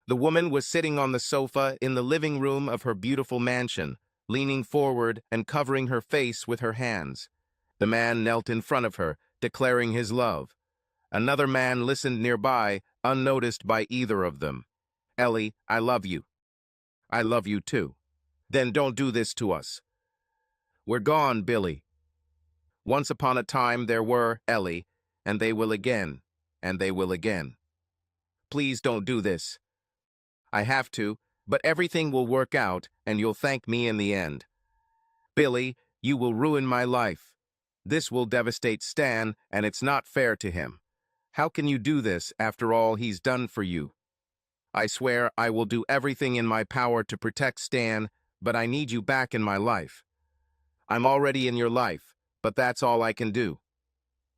The woman was sitting on the sofa in the living room of her beautiful mansion, leaning forward and covering her face with her hands. The man knelt in front of her, declaring his love. Another man listened nearby, unnoticed by either of them. "Ellie, I love you. I love you too. Then don't do this to us. We're gone, Billy. Once upon a time there were, Ellie, and they will again, and they will again. Please don't do this. I have to, but everything will work out, and you'll thank me in the end. Billy, you will ruin my life. This will devastate Stan, and it's not fair to him. How can you do this after all he's done for you? I swear I will do everything in my power to protect Stan, but I need you back in my life. I'm already in your life, but that's all I can do.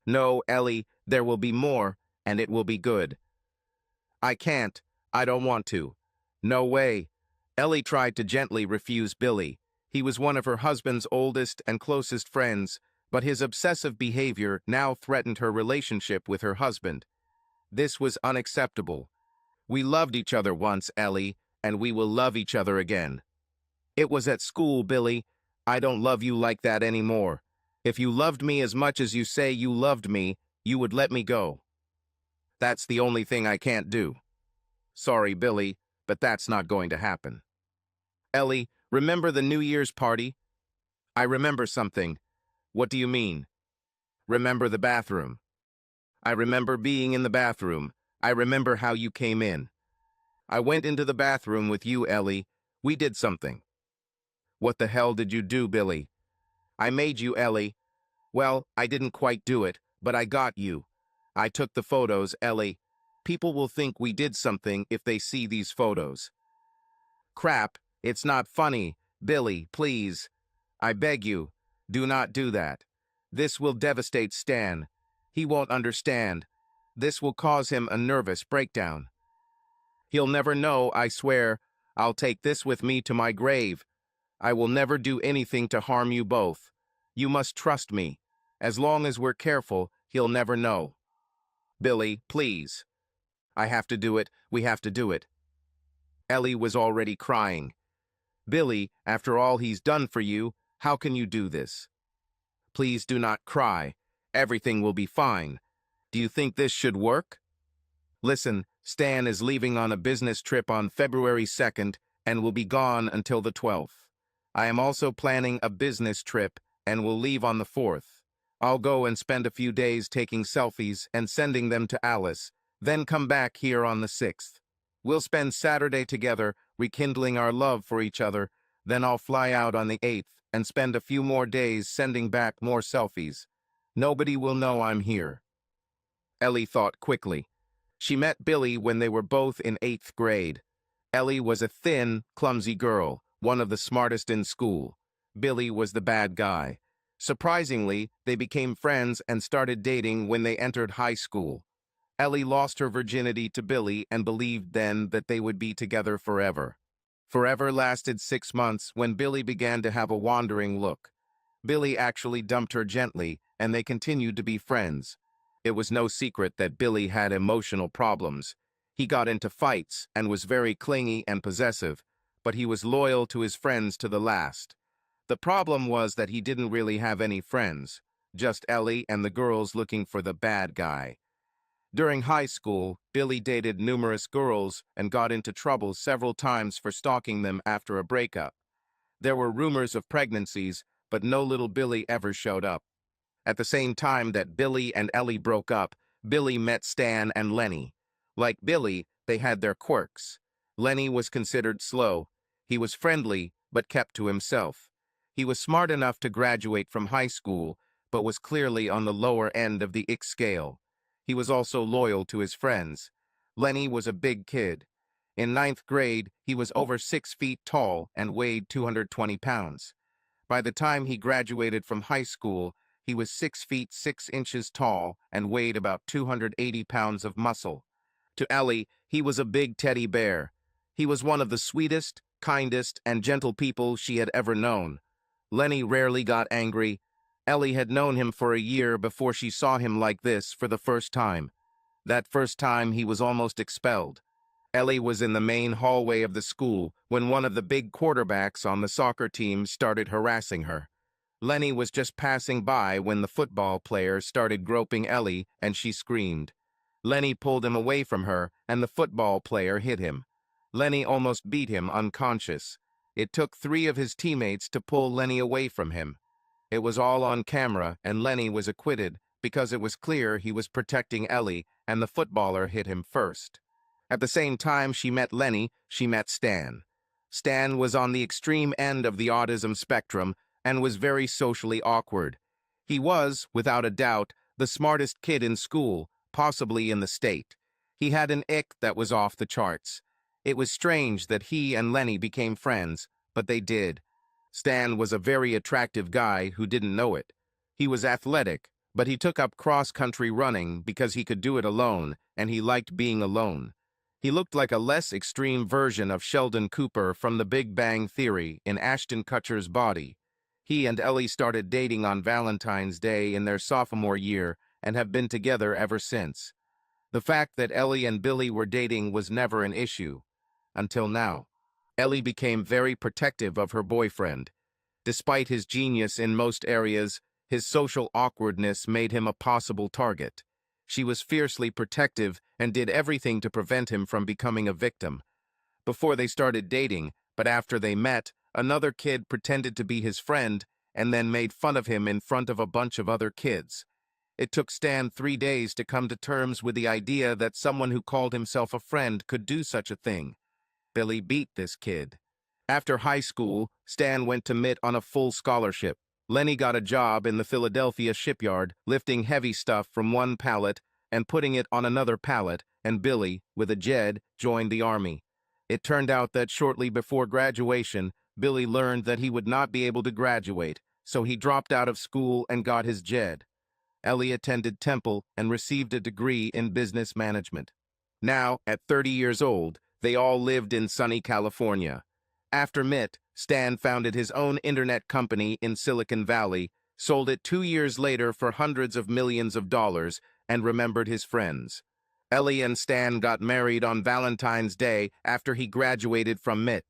No, Ellie, there will be more, and it will be good. I can't. I don't want to. No way. Ellie tried to gently refuse Billy. He was one of her husband's oldest and closest friends, but his obsessive behavior now threatened her relationship with her husband. This was unacceptable. We loved each other once, Ellie, and we will love each other again. It was at school, Billy. I don't love you like that anymore. If you loved me as much as you say you loved me, you would let me go. That's the only thing I can't do. Sorry, Billy, but that's not going to happen. Ellie, remember the New Year's party? I remember something. What do you mean? Remember the bathroom. I remember being in the bathroom. I remember how you came in. I went into the bathroom with you, Ellie. We did something. What the hell did you do, Billy? I made you, Ellie. Well, I didn't quite do it, but I got you. I took the photos, Ellie. People will think we did something if they see these photos. Crap, it's not funny. Billy, please. I beg you, do not do that. This will devastate Stan. He won't understand. This will cause him a nervous breakdown. He'll never know, I swear. I'll take this with me to my grave. I will never do anything to harm you both. You must trust me. As long as we're careful, he'll never know. Billy, please. I have to do it. We have to do it. Ellie was already crying. Billy, after all he's done for you, how can you do this? Please do not cry. Everything will be fine. Do you think this should work? Listen, Stan is leaving on a business trip on February 2nd and will be gone until the 12th. I am also planning a business trip and will leave on the 4th. I'll go and spend a few days taking selfies and sending them to Alice, then come back here on the 6th. We'll spend Saturday together, rekindling our love for each other, then I'll fly out on the 8th and spend a few more days sending back more selfies. Nobody will know I'm here. Ellie thought quickly. She met Billy when they were both in 8th grade. Ellie was a thin, clumsy girl, one of the smartest in school. Billy was the bad guy. Surprisingly, they became friends and started dating when they entered high school. Ellie lost her virginity to Billy and believed then that they would be together forever. Forever lasted 6 months when Billy began to have a wandering look. Billy actually dumped her gently, and they continued to be friends. It was no secret that Billy had emotional problems. He got into fights and was very clingy and possessive, but he was loyal to his friends to the last. The problem was that he didn't really have any friends, just Ellie and the girls looking for the bad guy. During high school, Billy dated numerous girls and got into trouble several times for stalking them after a breakup. There were rumors of pregnancies, but no little Billy ever showed up. At the same time that Billy and Ellie broke up, Billy met Stan and Lenny. Like Billy, they had their quirks. Lenny was considered slow. He was friendly, but kept to himself. He was smart enough to graduate from high school, but was clearly on the lower end of the ick scale. He was also loyal to his friends. Lenny was a big kid. In 9th grade, he was over 6 feet tall and weighed 220 pounds. By the time he graduated from high school, he was 6 feet 6 inches tall and weighed about 280 pounds of muscle. To Ellie, he was a big teddy bear. He was one of the sweetest, kindest, and gentle people she had ever known. Lenny rarely got angry. Ellie had known him for a year before she saw him like this for the first time. That first time he was almost expelled. Ellie was in the main hallway of the school when one of the big quarterbacks on the soccer team started harassing her. Lenny was just passing by when the football player started groping Ellie and she screamed. Lenny pulled him away from her and the football player hit him. Lenny almost beat him unconscious. It took 3 of his teammates to pull Lenny away from him. It was all on camera and Lenny was acquitted because it was clear he was protecting Ellie and the footballer hit him first. At the same time she met Lenny, she met Stan. Stan was on the extreme end of the autism spectrum and was very socially awkward. He was, without a doubt, the smartest kid in school, possibly in the state. He had an ick that was off the charts. It was strange that he and Lenny became friends, but they did. Stan was a very attractive guy who didn't know it. He was athletic, but he took up cross-country running because he could do it alone, and he liked being alone. He looked like a less extreme version of Sheldon Cooper from The Big Bang Theory in Ashton Kutcher's body. He and Ellie started dating on Valentine's Day in their sophomore year and have been together ever since. The fact that Ellie and Billy were dating was never an issue. Until now. Ellie became very protective of her boyfriend. Despite his genius in most areas, his social awkwardness made him a possible target. She was fiercely protective and did everything to prevent him from becoming a victim. Before they started dating, but after they met, another kid pretended to be his friend and then made fun of him in front of a bunch of other kids. It took Stan 3 days to come to terms with the idea that someone who called himself a friend could do such a thing. Billy beat this kid. After high school, Stan went to MIT on a full scholarship. Lenny got a job in the Philadelphia shipyard, lifting heavy stuff from one pallet and putting it on another pallet, and Billy, with a JED, joined the army. It turned out that shortly before graduation, Billy learned that he would not be able to graduate, so he dropped out of school and got his JED. Ellie attended Temple and received a degree in business management. Now, at 30 years old, they all lived in sunny California. After MIT, Stan founded his own internet company in Silicon Valley, sold it 2 years later for hundreds of millions of dollars, and remembered his friends. Ellie and Stan got married on Valentine's Day after he graduated from MIT.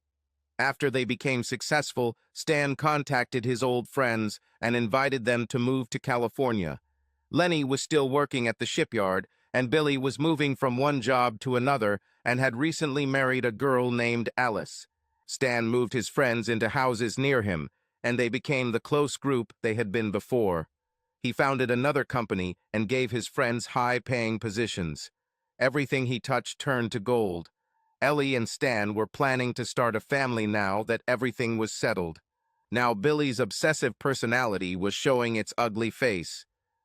After they became successful, Stan contacted his old friends and invited them to move to California. Lenny was still working at the shipyard, and Billy was moving from one job to another and had recently married a girl named Alice. Stan moved his friends into houses near him, and they became the close group they had been before. He founded another company and gave his friends high-paying positions. Everything he touched turned to gold. Ellie and Stan were planning to start a family now that everything was settled. Now Billy's obsessive personality was showing its ugly face.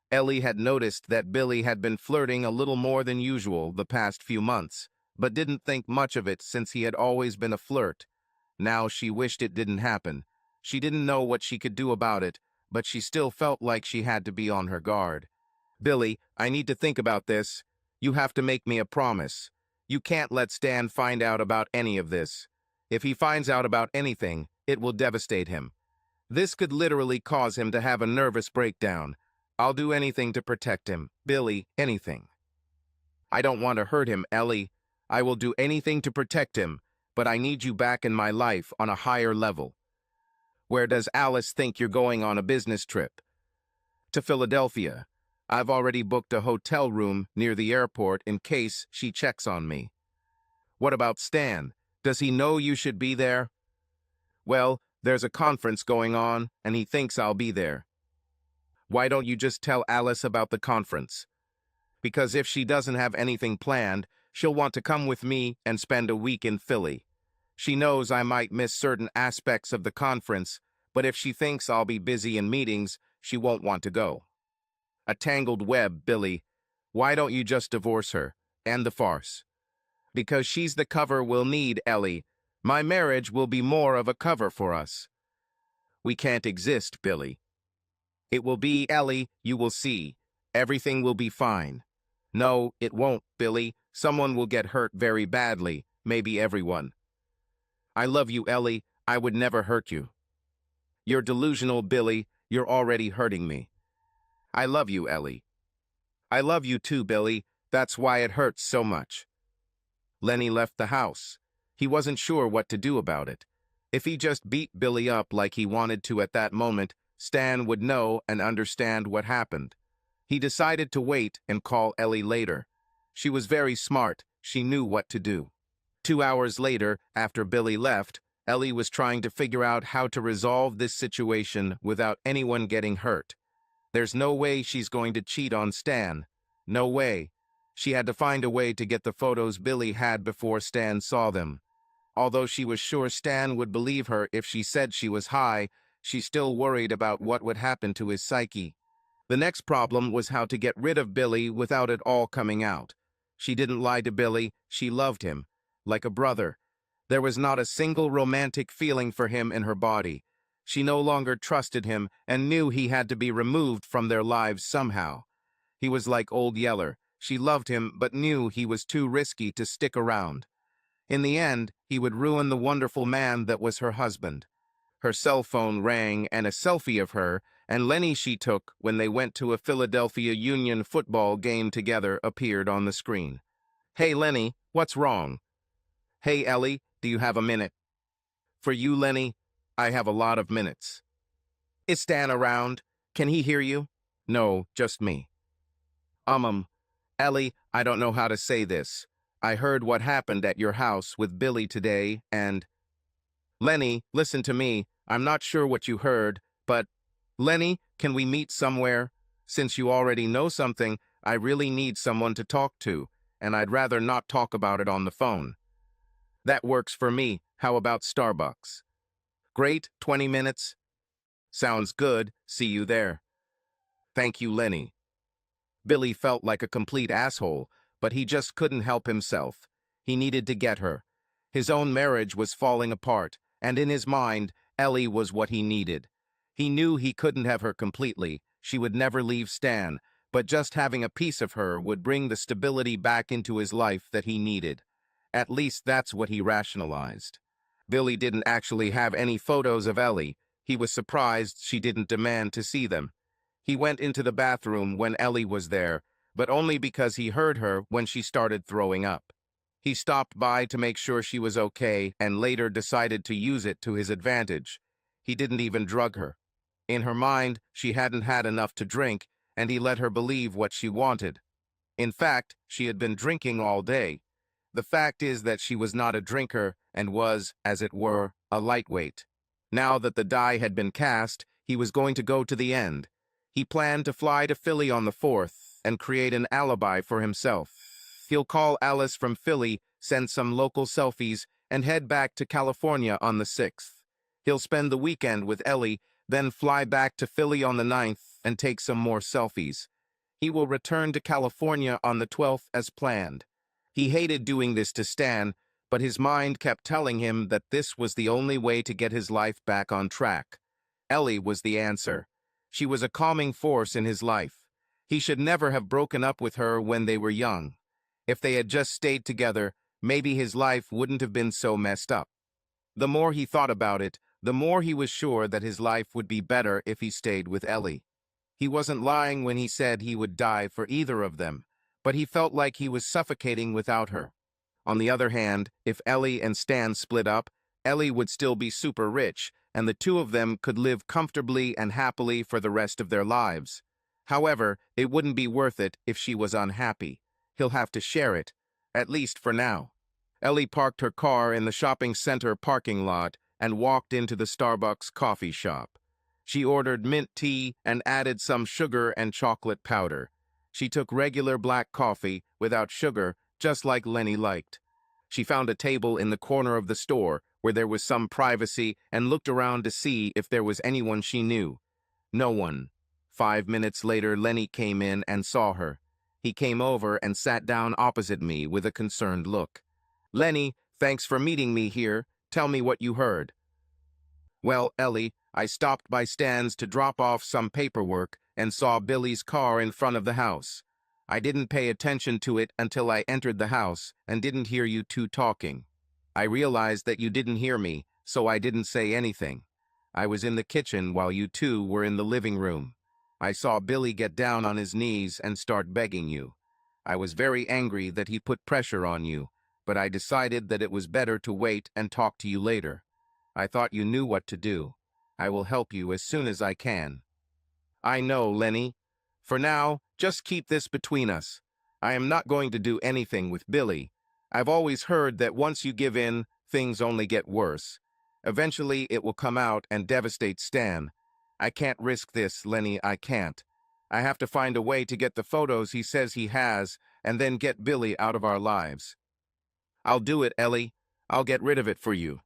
Ellie had noticed that Billy had been flirting a little more than usual the past few months, but didn't think much of it since he had always been a flirt. Now she wished it didn't happen. She didn't know what she could do about it, but she still felt like she had to be on her guard. "Billy, I need to think about this. You have to make me a promise. You can't let Stan find out about any of this. If he finds out about anything, it will devastate him. This could literally cause him to have a nervous breakdown. I'll do anything to protect him. Billy, anything." "I don't want to hurt him, Ellie. I will do anything to protect him, but I need you back in my life on a higher level." "Where does Alice think you're going on a business trip?" "To Philadelphia. I've already booked a hotel room near the airport in case she checks on me." "What about Stan? Does he know you should be there?" "Well, there's a conference going on, and he thinks I'll be there." "Why don't you just tell Alice about the conference?" "Because if she doesn't have anything planned, she'll want to come with me and spend a week in Philly. She knows I might miss certain aspects of the conference, but if she thinks I'll be busy in meetings, she won't want to go." "A tangled web, Billy. Why don't you just divorce her? And the farce." "Because she's the cover we'll need, Ellie. My marriage will be more of a cover for us." "We can't exist, Billy." "It will be, Ellie, you will see. Everything will be fine." "No, it won't, Billy. Someone will get hurt very badly, maybe everyone." "I love you, Ellie. I would never hurt you." "You're delusional, Billy. You're already hurting me." "I love you, Ellie." "I love you too, Billy. That's why it hurts so much." Lenny left the house. He wasn't sure what to do about it. If he just beat Billy up like he wanted to at that moment, Stan would know and understand what happened. He decided to wait and call Ellie later. She was very smart. She knew what to do. 2 hours later, after Billy left, Ellie was trying to figure out how to resolve this situation without anyone getting hurt. There's no way she's going to cheat on Stan. No way. She had to find a way to get the photos Billy had before Stan saw them. Although she was sure Stan would believe her if she said she was high, she still worried about what would happen to his psyche. The next problem was how to get rid of Billy without it all coming out. She didn't lie to Billy, she loved him, like a brother. There was not a single romantic feeling for him in her body. She no longer trusted him and knew he had to be removed from their lives somehow. He was like Old Yeller. She loved him but knew he was too risky to stick around. In the end, he would ruin the wonderful man that was her husband. Her cell phone rang and a selfie of her and Lenny she took when they went to a Philadelphia Union football game together appeared on the screen. "Hey Lenny, what's wrong?" "Hey Ellie, do you have a minute?" "For you, Lenny, I have a lot of minutes." "Is Stan around? Can he hear you?" "No, just me." Ellie, I don't know how to say this. I heard what happened at your house with Billy today and—" "Lenny, listen to me. I'm not sure what you heard, but—" "Lenny, can we meet somewhere? Since you already know something, I really need someone to talk to, and I'd rather not talk about it on the phone." "That works for me. How about Starbucks?" "Great, 20 minutes. Sounds good. See you there." "Thank you, Lenny." Billy felt like a complete asshole, but he just couldn't help himself. He needed to get her. His own marriage was falling apart, and in his mind, Ellie was what he needed. He knew he couldn't have her completely. She would never leave Stan, but just having a piece of her would bring the stability back into his life that he needed. At least that's what he rationalized. Billy didn't actually have any photos of Ellie. He was surprised she didn't demand to see them. He went into the bathroom when Ellie was there, but only because he heard her when she started throwing up. He stopped by to make sure she was okay and later decided to use it to his advantage. He didn't even drug her. In her mind, she hadn't had enough to drink, and he let her believe what she wanted. In fact, she had been drinking all day. The fact is that she was not a drinker and was, as it were, a lightweight. Now that the die had been cast, he was going to go to the end. He planned to fly to Philly on the 4th and create an alibi for himself. He'll call Alice from Philly, send some local selfies, and head back to California on the 6th. He'll spend the weekend with Ellie, then fly back to Philly on the 9th and take some more selfies. He will return to California on the 12th as planned. He hated doing this to Stan, but his mind kept telling him that this was the only way to get his life back on track. Ellie was the answer. She was a calming force in his life. He should never have broken up with her when they were young. If they had just stayed together, maybe his life wouldn't have been so messed up. The more he thought about it, the more he was sure that his life would be better if he stayed with Ellie. He wasn't lying when he said he would die for either of them, but he felt like he was suffocating without her. On the other hand, if Ellie and Stan split up, Ellie would still be super rich, and the two of them could live comfortably and happily for the rest of their lives. However, it wouldn't be worth it if she was unhappy. He'll have to share it, at least for now. Ellie parked her car in the shopping center parking lot and walked into the Starbucks coffee shop. She ordered mint tea and added some sugar and chocolate powder. She took regular black coffee without sugar, just like Lenny liked. She found a table in the corner of the store where there was some privacy and looked around to see if there was anyone she knew. No one. 5 minutes later, Lenny came in and saw her. He came over and sat down opposite me with a concerned look. "Lenny, thanks for meeting me here. Tell me what you heard." "Well, Ellie, I stopped by Stan's to drop off some paperwork and saw Billy's car in front of the house. I didn't pay attention to it until I entered the house and didn't hear you two talking. I realized that you didn't hear me, so I didn't say anything. I was in the kitchen while you two were in the living room. I saw Billy get down on his knees and start begging you. I was very angry that he put pressure on you. but I decided that it was better to wait and talk to you later. I thought you knew what to do. I will help you as soon as I can. I know, Lenny. For now, just keep this between us. I am not going to do anything with Billy. I've always heard that once you give in, things only get worse. Eventually, it will come out and devastate Stan. I can't risk this, Lenny, I can't. I have to find a way to get the photos he says he has, and then get Billy out of our lives. I'll do it, Ellie. I'll get rid of it for you.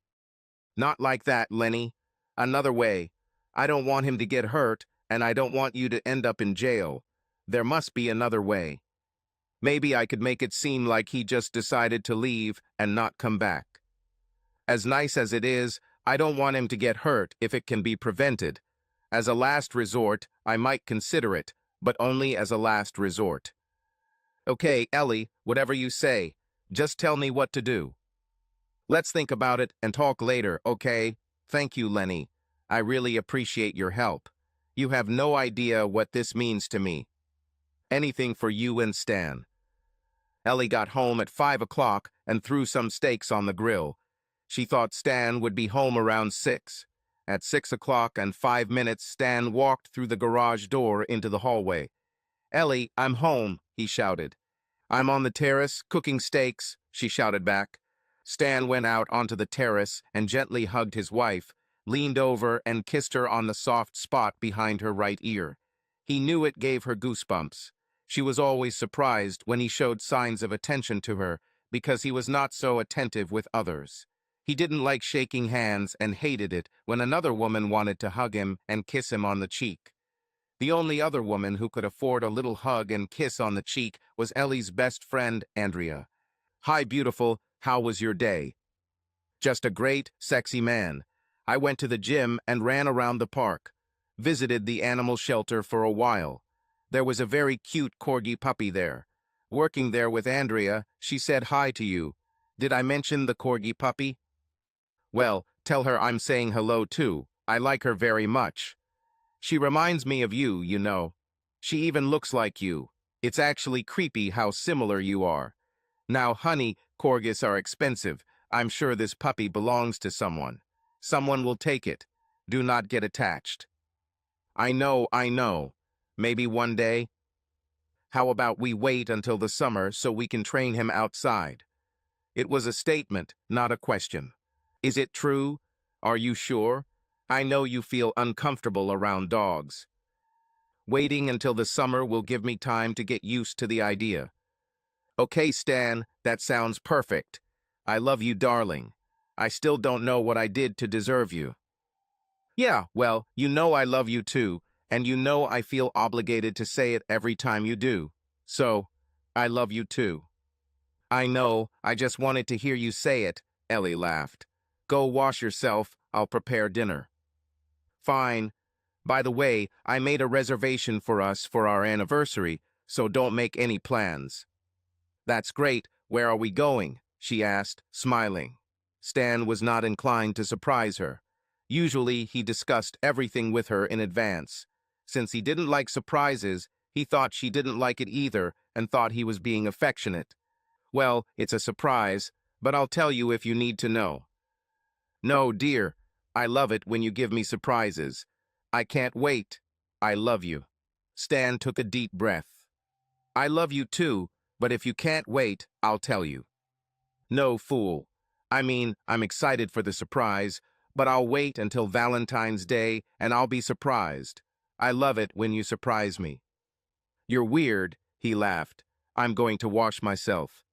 Not like that, Lenny. Another way. I don't want him to get hurt, and I don't want you to end up in jail. There must be another way. Maybe I could make it seem like he just decided to leave and not come back. As nice as it is, I don't want him to get hurt if it can be prevented. As a last resort, I might consider it, but only as a last resort. Okay, Ellie, whatever you say. Just tell me what to do. Let's think about it and talk later, okay? Thank you, Lenny. I really appreciate your help. You have no idea what this means to me. Anything for you and Stan. Ellie got home at 5 o'clock and threw some steaks on the grill. She thought Stan would be home around 6. At 6 o'clock and 5 minutes, Stan walked through the garage door into the hallway. Ellie, I'm home, he shouted. I'm on the terrace, cooking steaks, she shouted back. Stan went out onto the terrace and gently hugged his wife, leaned over and kissed her on the soft spot behind her right ear. He knew it gave her goosebumps. She was always surprised when he showed signs of attention to her, because he was not so attentive with others. He didn't like shaking hands and hated it when another woman wanted to hug him and kiss him on the cheek. The only other woman who could afford a little hug and kiss on the cheek was Ellie's best friend, Andrea. Hi, beautiful, how was your day? Just a great, sexy man. I went to the gym and ran around the park. Visited the animal shelter for a while. There was a very cute corgi puppy there. Working there with Andrea, she said hi to you. Did I mention the corgi puppy? Well, tell her I'm saying hello too. I like her very much. She reminds me of you, you know. She even looks like you. It's actually creepy how similar you are. Now, honey, corgis are expensive. I'm sure this puppy belongs to someone. Someone will take it. Do not get attached. I know. Maybe one day. How about we wait until the summer so we can train him outside? It was a statement, not a question. Is it true? Are you sure? I know you feel uncomfortable around dogs. Waiting until the summer will give me time to get used to the idea. Okay, Stan, that sounds perfect. I love you, darling. I still don't know what I did to deserve you. Yeah, well, you know I love you too, and you know I feel obligated to say it every time you do. So, I love you too. I know, I just wanted to hear you say it, Ellie laughed. Go wash yourself, I'll prepare dinner. Fine. By the way, I made a reservation for us for our anniversary, so don't make any plans. That's great. Where are we going? She asked, smiling. Stan was not inclined to surprise her. Usually, he discussed everything with her in advance. Since he didn't like surprises, he thought she didn't like it either and thought he was being affectionate. Well, it's a surprise, but I'll tell you if you need to know. No, dear. I love it when you give me surprises. I can't wait. I love you. Stan took a deep breath. I love you too, but if you can't wait, I'll tell you. No, fool. I mean, I'm excited for the surprise, but I'll wait until Valentine's Day and I'll be surprised. I love it when you surprise me. You're weird, he laughed. I'm going to wash myself.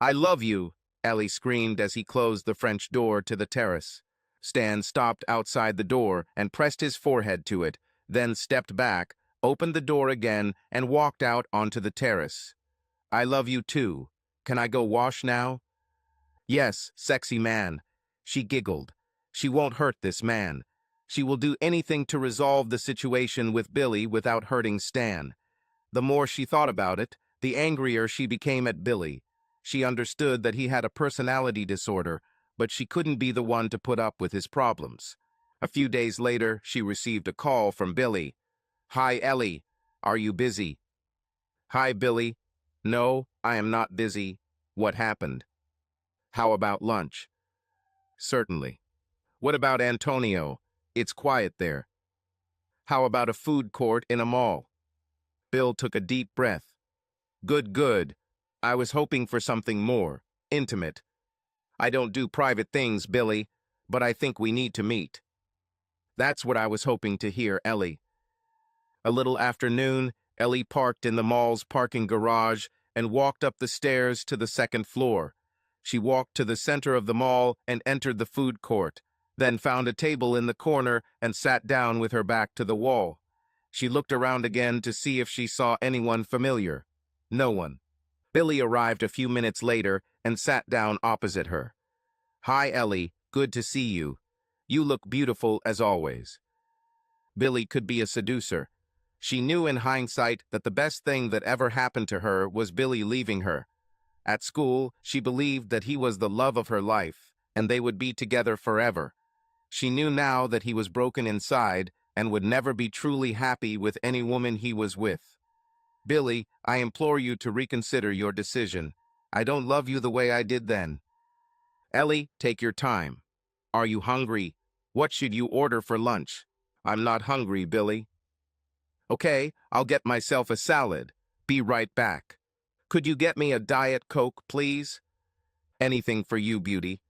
I love you, Ellie screamed as he closed the French door to the terrace. Stan stopped outside the door and pressed his forehead to it, then stepped back, opened the door again, and walked out onto the terrace. I love you too. Can I go wash now? Yes, sexy man. She giggled. She won't hurt this man. She will do anything to resolve the situation with Billy without hurting Stan. The more she thought about it, the angrier she became at Billy. She understood that he had a personality disorder, but she couldn't be the one to put up with his problems. A few days later, she received a call from Billy. Hi, Ellie. Are you busy? Hi, Billy. No, I am not busy. What happened? How about lunch? Certainly. What about Antonio? It's quiet there. How about a food court in a mall? Bill took a deep breath. Good, good. I was hoping for something more intimate. I don't do private things, Billy, but I think we need to meet. That's what I was hoping to hear, Ellie. A little after noon, Ellie parked in the mall's parking garage and walked up the stairs to the second floor. She walked to the center of the mall and entered the food court, then found a table in the corner and sat down with her back to the wall. She looked around again to see if she saw anyone familiar. No one. Billy arrived a few minutes later and sat down opposite her. Hi, Ellie. Good to see you. You look beautiful as always. Billy could be a seducer. She knew in hindsight that the best thing that ever happened to her was Billy leaving her. At school, she believed that he was the love of her life, and they would be together forever. She knew now that he was broken inside and would never be truly happy with any woman he was with. Billy, I implore you to reconsider your decision. I don't love you the way I did then. Ellie, take your time. Are you hungry? What should you order for lunch? I'm not hungry, Billy. Okay, I'll get myself a salad. Be right back. Could you get me a Diet Coke, please? Anything for you, beauty.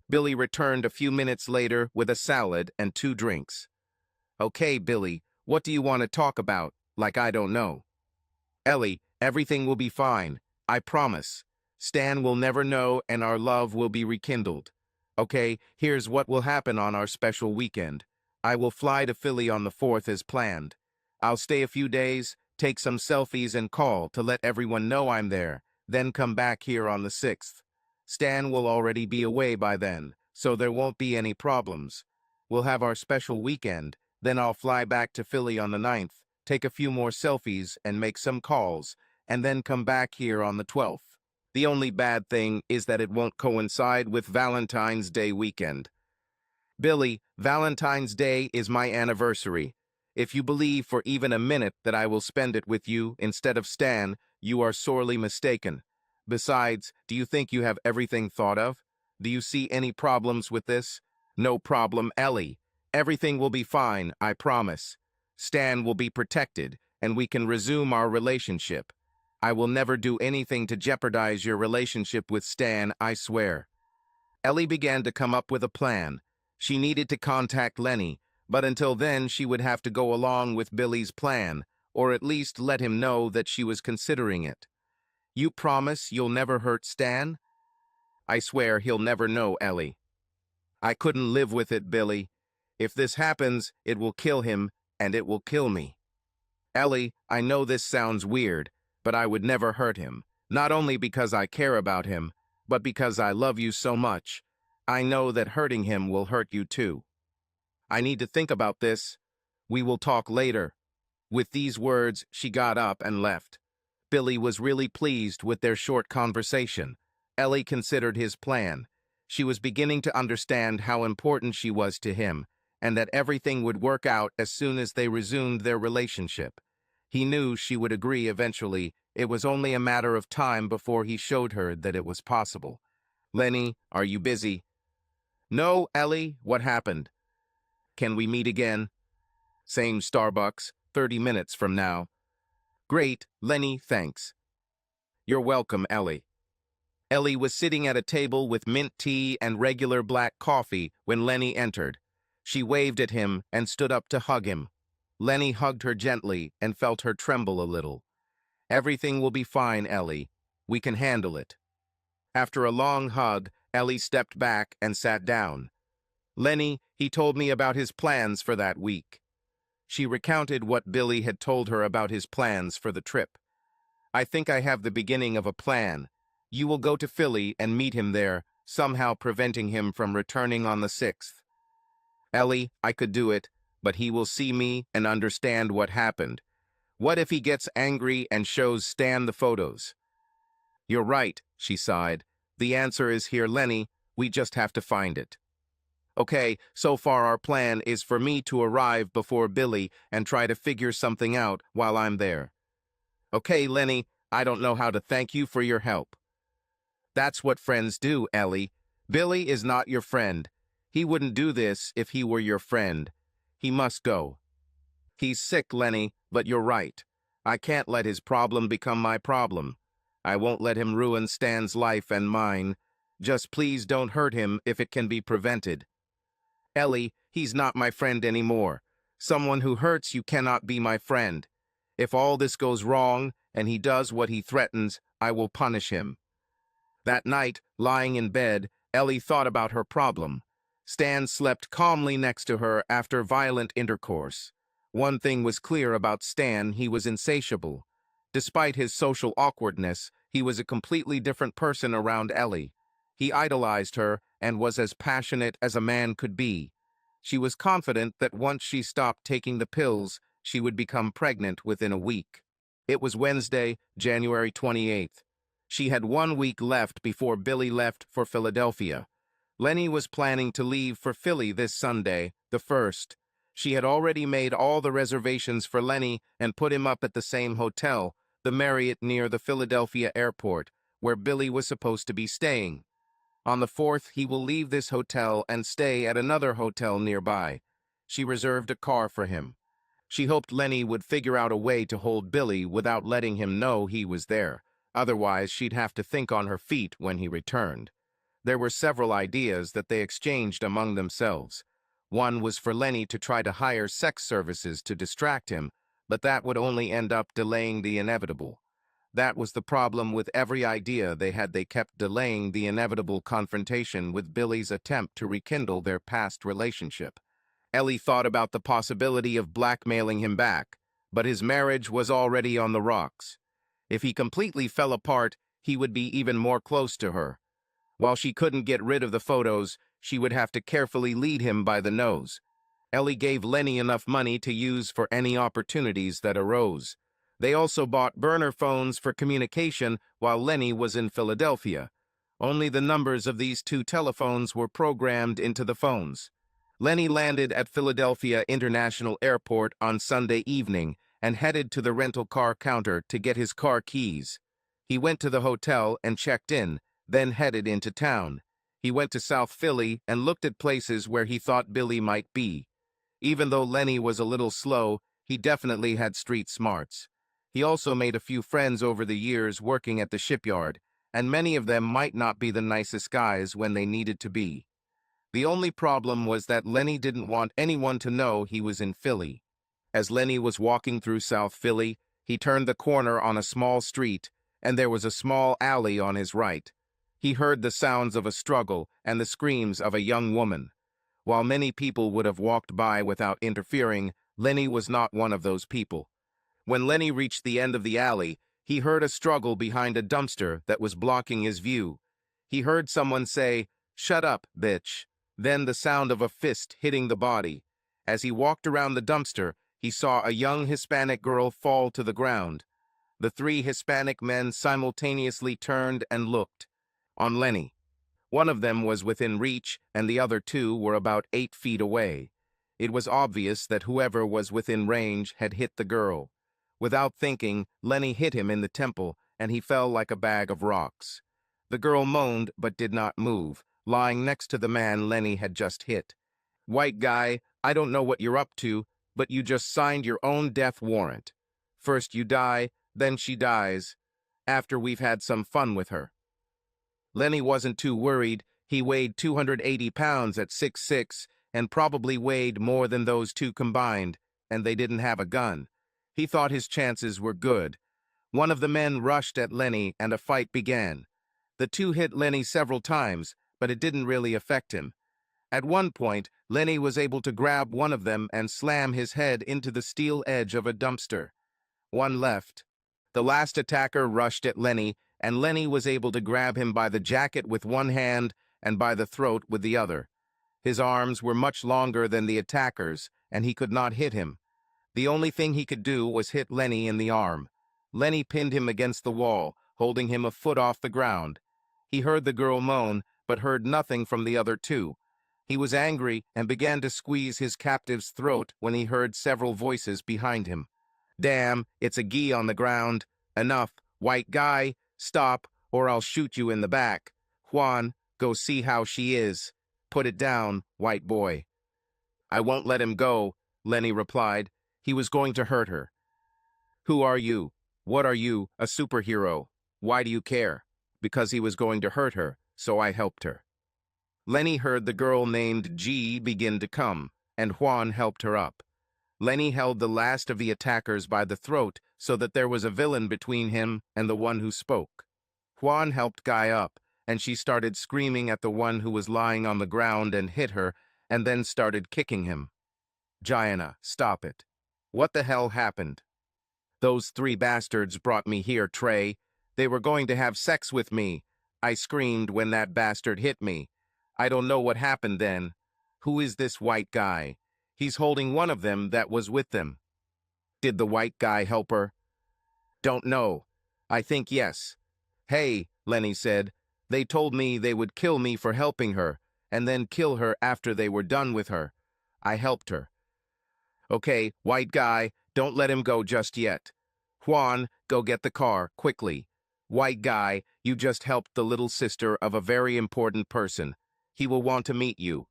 Billy returned a few minutes later with a salad and 2 drinks. Okay, Billy, what do you want to talk about? Like I don't know. Ellie, everything will be fine. I promise. Stan will never know and our love will be rekindled. Okay, here's what will happen on our special weekend. I will fly to Philly on the 4th as planned. I'll stay a few days, take some selfies and call to let everyone know I'm there, then come back here on the 6th. Stan will already be away by then, so there won't be any problems. We'll have our special weekend, then I'll fly back to Philly on the 9th, take a few more selfies and make some calls, and then come back here on the 12th. The only bad thing is that it won't coincide with Valentine's Day weekend. Billy, Valentine's Day is my anniversary. If you believe for even a minute that I will spend it with you instead of Stan, you are sorely mistaken. Besides, do you think you have everything thought of? Do you see any problems with this? No problem, Ellie. Everything will be fine, I promise. Stan will be protected, and we can resume our relationship. I will never do anything to jeopardize your relationship with Stan, I swear. Ellie began to come up with a plan. She needed to contact Lenny, but until then she would have to go along with Billy's plan, or at least let him know that she was considering it. You promise you'll never hurt Stan? I swear he'll never know, Ellie. I couldn't live with it, Billy. If this happens, it will kill him, and it will kill me. Ellie, I know this sounds weird, but I would never hurt him, not only because I care about him, but because I love you so much. I know that hurting him will hurt you too. I need to think about this. We will talk later. With these words, she got up and left. Billy was really pleased with their short conversation. Ellie considered his plan. She was beginning to understand how important she was to him, and that everything would work out as soon as they resumed their relationship. He knew she would agree eventually. It was only a matter of time before he showed her that it was possible. Lenny, are you busy? No, Ellie, what happened? Can we meet again? Same Starbucks, 30 minutes from now. Great, Lenny, thanks. You're welcome, Ellie. Ellie was sitting at a table with mint tea and regular black coffee when Lenny entered. She waved at him and stood up to hug him. Lenny hugged her gently and felt her tremble a little. Everything will be fine, Ellie. We can handle it. After a long hug, Ellie stepped back and sat down. Lenny, he told me about his plans for that week. She recounted what Billy had told her about his plans for the trip. I think I have the beginning of a plan. You will go to Philly and meet him there, somehow preventing him from returning on the 6th. Ellie, I could do it, but he will see me and understand what happened. What if he gets angry and shows Stan the photos? You're right, she sighed. The answer is here, Lenny. We just have to find it. Okay, so far our plan is for me to arrive before Billy and try to figure something out while I'm there. Okay, Lenny, I don't know how to thank you for your help. That's what friends do, Ellie. Billy is not your friend. He wouldn't do this if he were your friend. He must go. He's sick, Lenny, but you're right. I can't let his problem become my problem. I won't let him ruin Stan's life and mine. Just please don't hurt him if it can be prevented. Ellie, he's not my friend anymore. Someone who hurts you cannot be my friend. If all this goes wrong and he does what he threatens, I will punish him. That night, lying in bed, Ellie thought about her problem. Stan slept calmly next to her after violent intercourse. One thing was clear about Stan: he was insatiable. Despite his social awkwardness, he was a completely different person around Ellie. He idolized her and was as passionate as a man could be. She was confident that once she stopped taking the pills, she would become pregnant within a week. It was Wednesday, January 28th. She had 1 week left before Billy left for Philadelphia. Lenny was planning to leave for Philly this Sunday, the 1st. She had already made all the reservations for Lenny and put him up at the same hotel, the Marriott near the Philadelphia airport, where Billy was supposed to be staying. On the 4th, he will leave this hotel and stay at another hotel nearby. She reserved a car for him. She hoped Lenny would figure out a way to hold Billy without letting him know he was there. Otherwise, she'd have to think on her feet when he returned. There were several ideas that they exchanged among themselves. One was for Lenny to try to hire sex services to distract him, but that would only end up delaying the inevitable. That was the problem with every idea they had. They kept delaying the inevitable confrontation with Billy's attempt to rekindle their past relationship. Ellie thought about the possibility of blackmailing him back, but his marriage was already on the rocks. If he completely fell apart, he would be even more close to her. While she couldn't get rid of the photos, she would have to carefully lead him by the nose. Ellie gave Lenny enough money to use for any opportunities that arose. They also bought burner phones for communication while Lenny was in Philadelphia. Only the numbers of these two telephones were programmed into the phones. Lenny landed at Philadelphia International Airport on Sunday evening and headed to the rental car counter to get his car keys. He went to the hotel and checked in, then headed into town. He went to South Philly and looked at places where he thought Billy might be. Even though Lenny was a little slow, he definitely had street smarts. He also made a few friends over the years working at the shipyard, and many of them might not be the nicest guys when they needed to be. The only problem was that Lenny didn't want anyone to know he was in Philly. As Lenny was walking through South Philly, he turned the corner on a small street, and there was a small alley on his right. He heard the sounds of a struggle and the screams of a young woman. While many people would have walked by without interfering, Lenny was not one of those people. When Lenny reached the end of the alley, he heard a struggle behind a dumpster that was blocking his view. He heard someone say, "Shut up, bitch." Then the sound of a fist hitting the body. As he walked around the dumpster, he saw a young Hispanic girl fall to the ground. The three Hispanic men simultaneously turned and looked on Lenny. One of them was within reach, and the other two were about 8 feet away. It was obvious that whoever was within range had hit the girl. Without thinking, Lenny hit him in the temple, and he fell like a bag of rocks. The girl moaned but did not move, lying next to the man Lenny had just hit. "White guy, I don't know what you're up to, but you just signed your own death warrant. First you die, then she dies, after we've had some fun with her." Lenny wasn't too worried. He weighed 280 pounds at 6'6", and probably weighed more than those two combined, and they didn't have a gun. He thought his chances were good. One of the men rushed at Lenny, and a fight began. The two hit Lenny several times, but it didn't really affect him. At one point, Lenny was able to grab one of them and slam his head into the steel edge of a dumpster. One left. The last attacker rushed at Lenny, and Lenny was able to grab him by the jacket with one hand and by the throat with the other. His arms were much longer than the attackers, and he could not hit him. The only thing he could do was hit Lenny in the arm. Lenny pinned him against the wall, holding him a foot off the ground. He heard the girl moan, but heard nothing from the other two. He was angry and began to squeeze his captive's throat when he heard several voices behind him. "Damn, it's a gee on the ground. Enough. White guy, stop, or I'll shoot you in the back. Juan, go see how she is. Put it down, white boy. I won't let him go, Lenny replied. He was going to hurt her. Who are you? What are you, a superhero? Why do you care? Because he was going to hurt her, so I helped her. Lenny heard the girl named G begin to come, and Juan helped her up. Lenny held the last of the attackers by the throat so that there was a villain between him and the one who spoke. Juan helped Guy up, and she started screaming at the one who was lying on the ground and hit her, and then started kicking him. Gianna, stop it. What the hell happened? Those three bastards brought me here, Trey. They were going to have sex with me. I screamed when that bastard hit me. I don't know what happened then. Who is this white guy? He's holding one of them that was with them. Did the white guy help her? Don't know. I think yes. Hey, Lenny said. They told me they would kill me for helping her, and then kill her after they were done with her. I helped her. Okay, white guy, don't let him go just yet. Juan, go get the car, quickly. White guy, you just helped the little sister of a very important person. He will want to meet you.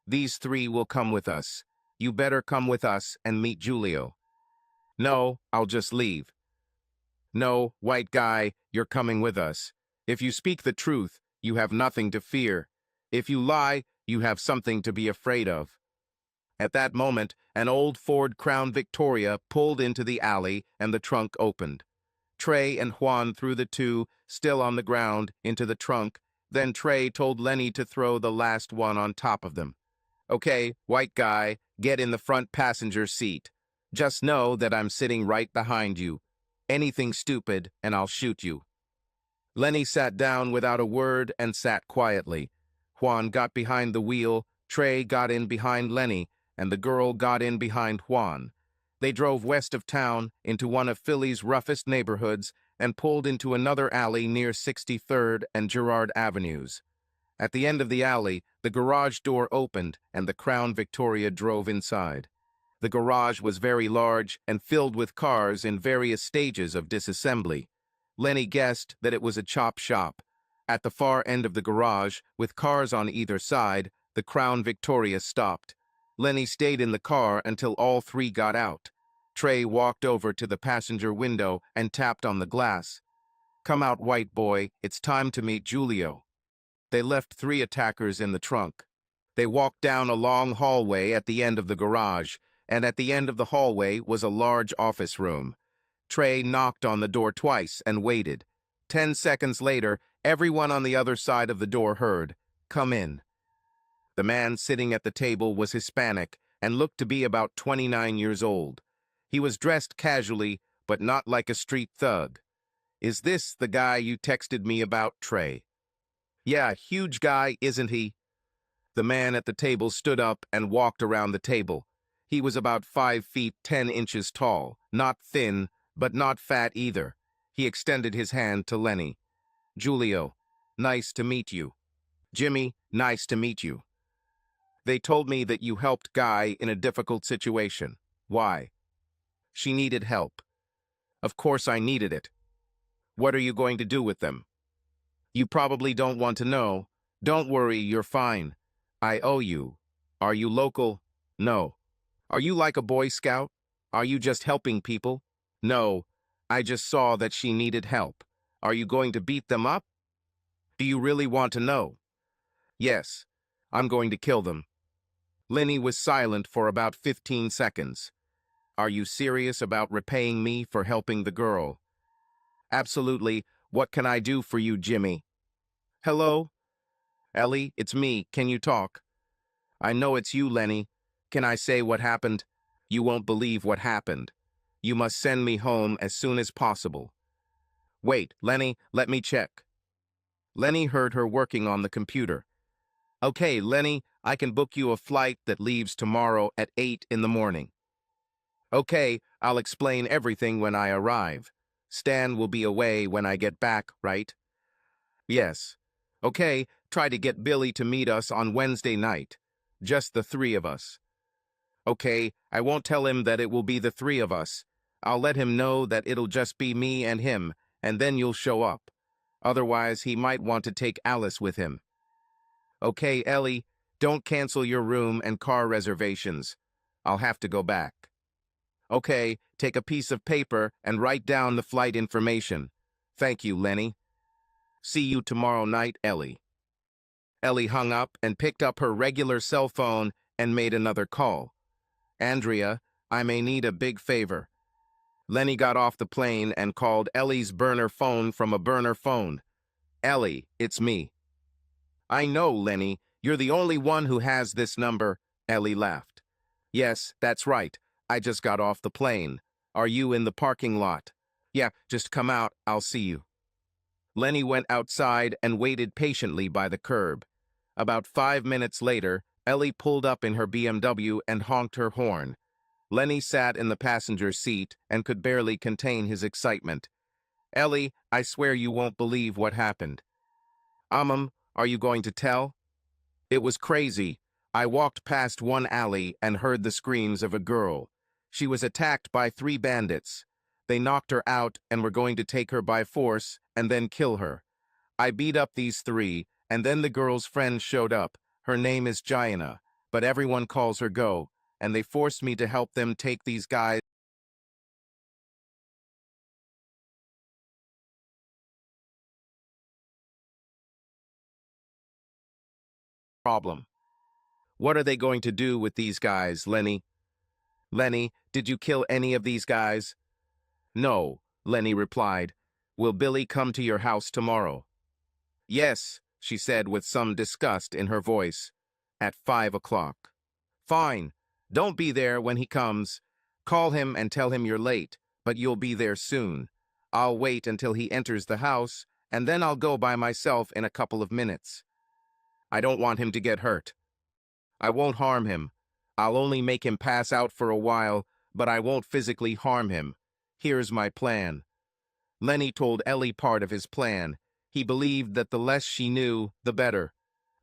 These three will come with us. You better come with us and meet Julio. No, I'll just leave. No, white guy, you're coming with us. If you speak the truth, you have nothing to fear. If you lie, you have something to be afraid of. At that moment, an old Ford Crown Victoria pulled into the alley and the trunk opened. Trey and Juan threw the two, still on the ground, into the trunk. Then Trey told Lenny to throw the last one on top of them. Okay, white guy, get in the front passenger seat. Just know that I'm sitting right behind you. Anything stupid, and I'll shoot you. Lenny sat down without a word and sat quietly. Juan got behind the wheel, Trey got in behind Lenny, and the girl got in behind Juan. They drove west of town into one of Philly's roughest neighborhoods and pulled into another alley near 63rd and Girard Avenues. At the end of the alley, the garage door opened and the Crown Victoria drove inside. The garage was very large and filled with cars in various stages of disassembly. Lenny guessed that it was a chop shop. At the far end of the garage, with cars on either side, the Crown Victoria stopped. Lenny stayed in the car until all three got out. Trey walked over to the passenger window and tapped on the glass. Come out, white boy, it's time to meet Julio. They left three attackers in the trunk. They walked down a long hallway at the end of the garage, and at the end of the hallway was a large office room. Trey knocked on the door twice and waited. 10 seconds later, everyone on the other side of the door heard, "Come in." The man sitting at the table was Hispanic and looked to be about 29 years old. He was dressed casually, but not like a street thug. Is this the guy you texted me about, Trey? Yeah, huge guy, isn't he? The man at the table stood up and walked around the table. He was about 5 feet 10 inches tall, not thin, but not fat either. He extended his hand to Lenny. Julio, nice to meet you. Jimmy, nice to meet you. They told me that you helped Guy in a difficult situation. Why? She needed help. Of course I needed it. What are you going to do with them? You probably don't want to know. Don't worry, you're fine. I owe you. Are you local? No. Are you like a Boy Scout? Are you just helping people? No. I just saw that she needed help. Are you going to beat them up? Do you really want to know? Yes. I'm going to kill them. Lenny was silent for about 15 seconds. Are you serious about repaying me for helping the girl? Absolutely. What can I do for you, Jimmy? Hello? Ellie, it's me. Can you talk? I know it's you, Lenny. Can I say what happened? You won't believe what happened. You must send me home as soon as possible. Wait, Lenny, let me check. Lenny heard her working on the computer. Okay, Lenny, I can book you a flight that leaves tomorrow at 8 in the morning. Okay, I'll explain everything when I arrive. Stan will be away when I get back, right? Yes. Okay, try to get Billy to meet us on Wednesday night. Just the three of us. Okay, I won't tell him that it will be the three of us. I'll let him know that it'll just be me and him, and then you'll show up. Otherwise, he might want to take Alice with him. Okay, Ellie, don't cancel your room and car reservations. I'll have to go back. Okay, take a piece of paper and write down the flight information. Thank you, Lenny. See you tomorrow night, Ellie. Ellie hung up and picked up her regular cell phone and made another call. Andrea, I may need a big favor. Lenny got off the plane and called Ellie's burner phone from a burner phone. Ellie, it's me. I know, Lenny. You're the only one who has this number. Ellie laughed. Yes, that's right. I just got off the plane. Are you in the parking lot? Yeah, just come out. I'll see you. Lenny went outside and waited patiently by the curb. About 5 minutes later, Ellie pulled up in her BMW and honked her horn. Lenny sat in the passenger seat and could barely contain his excitement. Ellie, I swear you won't believe what happened. Are you going to tell? It was crazy. I walked past one alley and heard the screams of a girl. She was attacked by 3 bandits. They knocked her out and were going to take her by force and then kill her. I beat up these 3, and then the girl's friend showed up. Her name is Gianna, but everyone calls her Go, and they forced me to help them take these guys. Problem. What are they going to do with these guys, Lenny? Lenny, did you kill any of these guys? No, Lenny replied. Will Billy come to your house tomorrow? Yes, she said with some disgust in her voice. At 5 o'clock. Fine. Don't be there when he comes. Call him and tell him you're late, but you'll be there soon. I'll wait until he enters the house, and then I'll go by myself in a couple of minutes. I don't want him to get hurt. I won't harm him. I'll only make him pass out for a while, but I won't physically harm him. Here's my plan. Lenny told Ellie part of his plan. He believed that the less she knew, the better.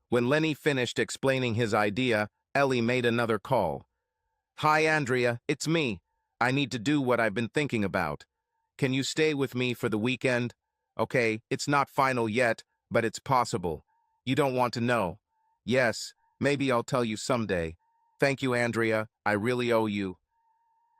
When Lenny finished explaining his idea, Ellie made another call. Hi, Andrea, it's me. I need to do what I've been thinking about. Can you stay with me for the weekend? Okay, it's not final yet, but it's possible. You don't want to know. Yes, maybe I'll tell you someday. Thank you, Andrea. I really owe you.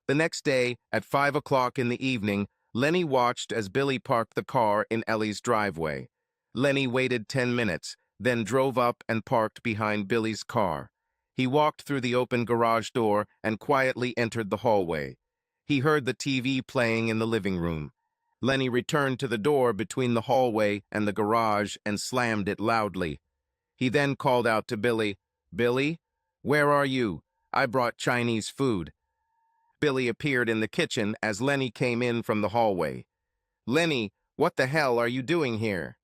The next day, at 5 o'clock in the evening, Lenny watched as Billy parked the car in Ellie's driveway. Lenny waited 10 minutes, then drove up and parked behind Billy's car. He walked through the open garage door and quietly entered the hallway. He heard the TV playing in the living room. Lenny returned to the door between the hallway and the garage and slammed it loudly. He then called out to Billy, Billy, where are you? I brought Chinese food. Billy appeared in the kitchen as Lenny came in from the hallway. Lenny, what the hell are you doing here?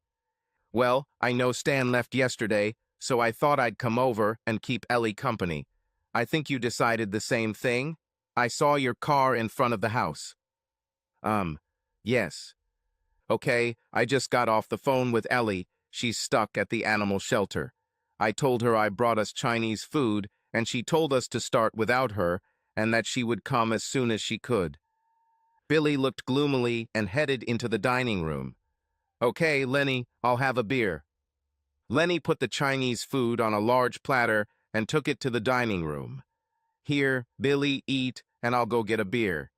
Well, I know Stan left yesterday, so I thought I'd come over and keep Ellie company. I think you decided the same thing? I saw your car in front of the house. Yes. Okay, I just got off the phone with Ellie. She's stuck at the animal shelter. I told her I brought us Chinese food, and she told us to start without her, and that she would come as soon as she could. Billy looked gloomily and headed into the dining room. Okay, Lenny, I'll have a beer. Lenny put the Chinese food on a large platter and took it to the dining room. Here, Billy, eat, and I'll go get a beer.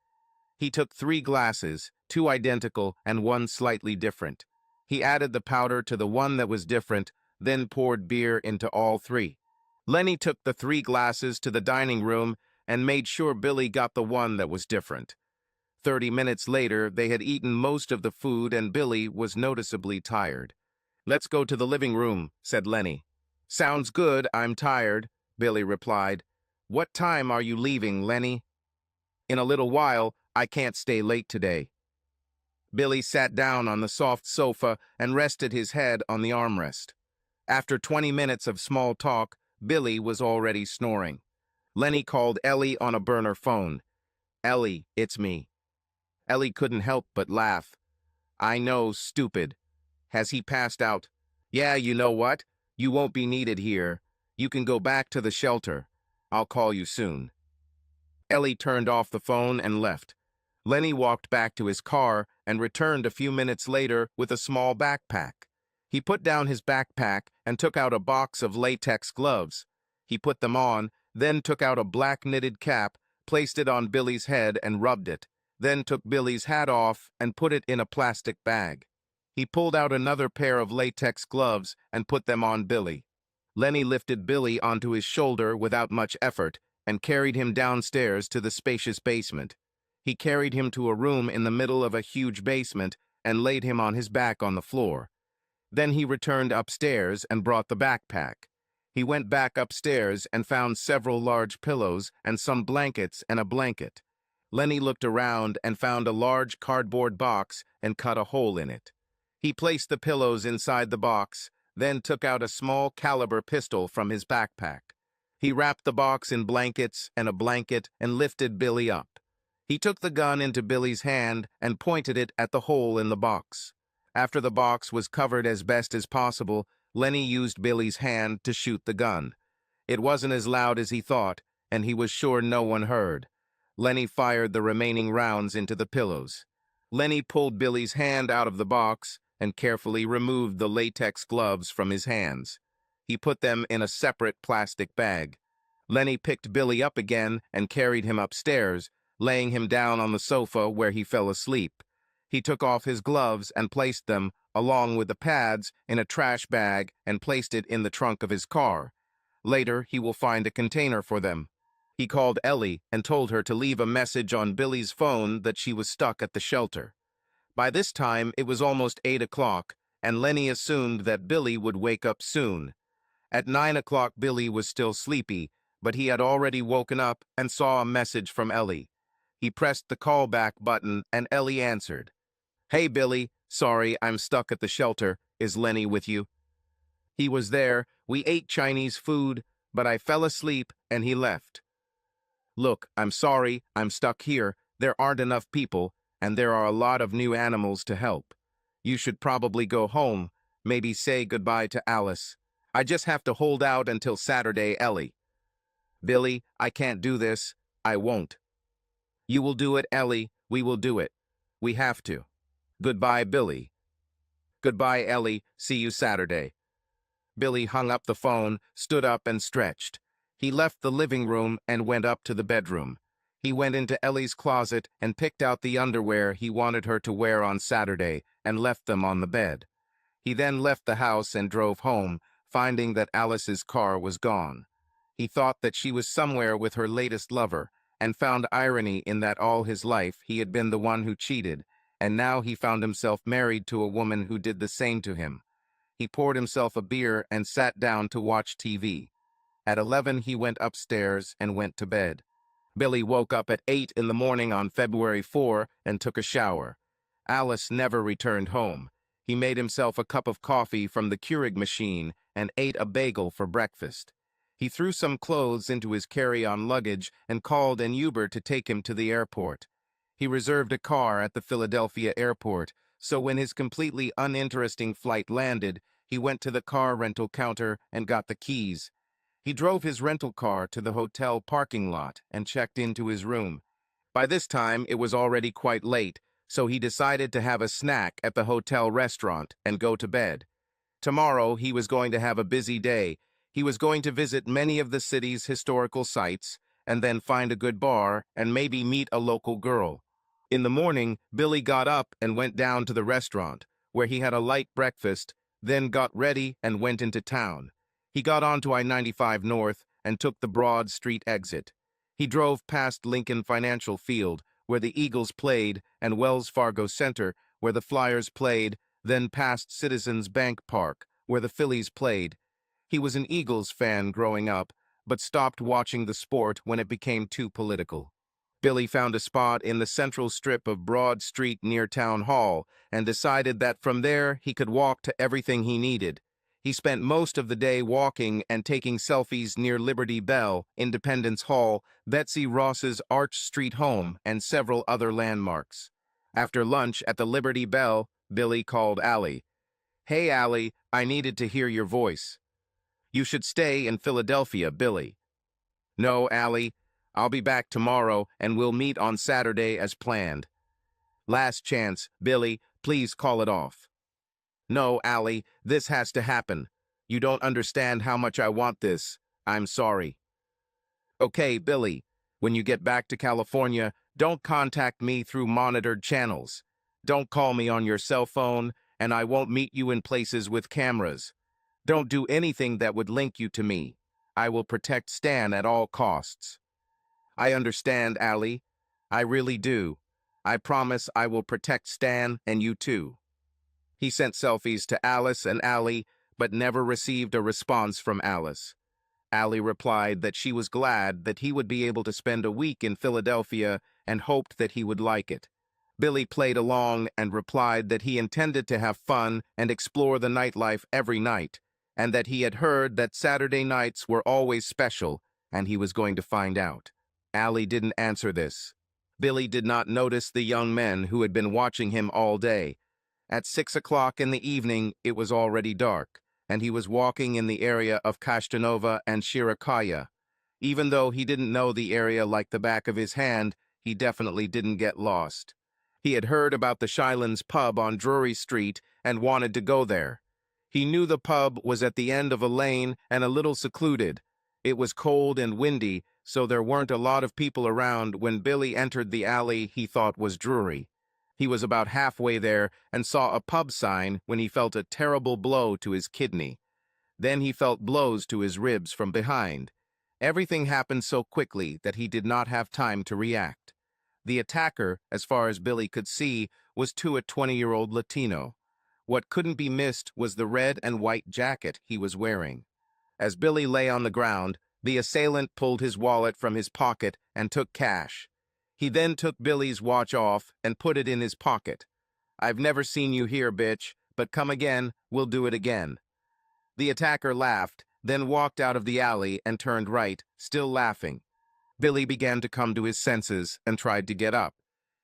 He took 3 glasses, 2 identical and 1 slightly different. He added the powder to the one that was different, then poured beer into all 3. Lenny took the 3 glasses to the dining room and made sure Billy got the one that was different. 30 minutes later, they had eaten most of the food and Billy was noticeably tired. Let's go to the living room, said Lenny. Sounds good, I'm tired, Billy replied. What time are you leaving, Lenny? In a little while, I can't stay late today. Billy sat down on the soft sofa and rested his head on the armrest. After 20 minutes of small talk, Billy was already snoring. Lenny called Ellie on a burner phone. Ellie, it's me. Ellie couldn't help but laugh. I know, stupid. Has he passed out? Yeah, you know what? You won't be needed here. You can go back to the shelter. I'll call you soon. Ellie turned off the phone and left. Lenny walked back to his car and returned a few minutes later with a small backpack. He put down his backpack and took out a box of latex gloves. He put them on, then took out a black knitted cap, placed it on Billy's head and rubbed it, then took Billy's hat off and put it in a plastic bag. He pulled out another pair of latex gloves and put them on Billy. Lenny lifted Billy onto his shoulder without much effort and carried him downstairs to the spacious basement. He carried him to a room in the middle of a huge basement and laid him on his back on the floor. Then he returned upstairs and brought the backpack. He went back upstairs and found several large pillows and some blankets and a blanket. Lenny looked around and found a large cardboard box and cut a hole in it. He placed the pillows inside the box, then took out a small caliber pistol from his backpack. He wrapped the box in blankets and a blanket and lifted Billy up. He took the gun into Billy's hand and pointed it at the hole in the box. After the box was covered as best as possible, Lenny used Billy's hand to shoot the gun. It wasn't as loud as he thought, and he was sure no one heard. Lenny fired the remaining rounds into the pillows. Lenny pulled Billy's hand out of the box and carefully removed the latex gloves from his hands. He put them in a separate plastic bag. Lenny picked Billy up again and carried him upstairs, laying him down on the sofa where he fell asleep. He took off his gloves and placed them, along with the pads, in a trash bag and placed it in the trunk of his car. Later, he will find a container for them. He called Ellie and told her to leave a message on Billy's phone that she was stuck at the shelter. By this time, it was almost 8 o'clock, and Lenny assumed that Billy would wake up soon. At 9 o'clock, Billy was still sleepy, but he had already woken up and saw a message from Ellie. He pressed the callback button, and Ellie answered. "Hey, Billy. Sorry, I'm stuck at the shelter. Is Lenny with you?" "He was there. We ate Chinese food, but I fell asleep, and he left." "Look, I'm sorry. I'm stuck here. There aren't enough people, and there are a lot of new animals to help. You should probably go home, maybe say goodbye to Alice. I just have to hold out until Saturday, Ellie." "Billy, I can't do this. I won't." "You will do it, Ellie. We will do it. We have to. Goodbye, Billy." "Goodbye, Ellie. See you Saturday." Billy hung up the phone, stood up and stretched. He left the living room and went up to the bedroom. He went into Ellie's closet and picked out the underwear he wanted her to wear on Saturday and left them on the bed. He then left the house and drove home, finding that Alice's car was gone. He thought that she was somewhere with her latest lover, and found irony in that all his life he had been the one who cheated, and now he found himself married to a woman who did the same to him. He poured himself a beer and sat down to watch TV. At 11 he went upstairs and went to bed. Billy woke up at 8 in the morning on February 4 and took a shower. Alice never returned home. He made himself a cup of coffee from the Keurig machine and ate a bagel for breakfast. He threw some clothes into his carry-on luggage and called an Uber to take him to the airport. He reserved a car at the Philadelphia airport, so when his completely uninteresting flight landed, he went to the car rental counter and got the keys. He drove his rental car to the hotel parking lot and checked into his room. By this time, it was already quite late, so he decided to have a snack at the hotel restaurant and go to bed. Tomorrow, he was going to have a busy day. He was going to visit many of the city's historical sites and then find a good bar and maybe meet a local girl. In the morning, Billy got up and went down to the restaurant, where he had a light breakfast, then got ready and went into town. He got onto I-95 North and took the Broad Street exit. He drove past Lincoln Financial Field, where the Eagles played, and Wells Fargo Center, where the Flyers played, then past Citizens Bank Park, where the Phillies played. He was an Eagles fan growing up, but stopped watching the sport when it became too political. Billy found a spot in the central strip of Broad Street near Town Hall and decided that from there he could walk to everything he needed. He spent most of the day walking and taking selfies near Liberty Bell, Independence Hall, Betsy Ross's Arch Street home, and several other landmarks. After lunch at the Liberty Bell, Billy called Allie. "Hey, Allie, I needed to hear your voice." "You should stay in Philadelphia, Billy." "No, Allie. I'll be back tomorrow, and we'll meet on Saturday as planned." Last chance, Billy, please call it off. No, Allie, this has to happen. You don't understand how much I want this. I'm sorry. Okay, Billy, when you get back to California, don't contact me through monitored channels. Don't call me on your cell phone, and I won't meet you in places with cameras. Don't do anything that would link you to me. I will protect Stan at all costs. I understand, Allie. I really do. I promise I will protect Stan and you too. He sent selfies to Alice and Allie, but never received a response from Alice. Allie replied that she was glad that he would be able to spend a week in Philadelphia and hoped that he would like it. Billy played along and replied that he intended to have fun and explore the nightlife every night, and that he had heard that Saturday nights were always special, and he was going to find out. Allie didn't answer this. Billy did not notice the young men who had been watching him all day. At 6 o'clock in the evening, it was already dark, and he was walking in the area of Kashtanova and Shirakaya. Even though he didn't know the area like the back of his hand, he definitely didn't get lost. He had heard about the Shilan's pub on Drury Street and wanted to go there. He knew the pub was at the end of a lane and a little secluded. It was cold and windy, so there weren't a lot of people around when Billy entered the alley he thought was Drury. He was about halfway there and saw a pub sign when he felt a terrible blow to his kidney. Then he felt blows to his ribs from behind. Everything happened so quickly that he did not have time to react. The attacker, as far as Billy could see, was a 20-year-old Latino. What couldn't be missed was the red and white jacket he was wearing. As Billy lay on the ground, the assailant pulled his wallet from his pocket and took cash. He then took Billy's watch off and put it in his pocket. "I've never seen you here, bitch, but come again, we'll do it again." The attacker laughed, then walked out of the alley and turned right, still laughing. Billy began to come to his senses and tried to get up.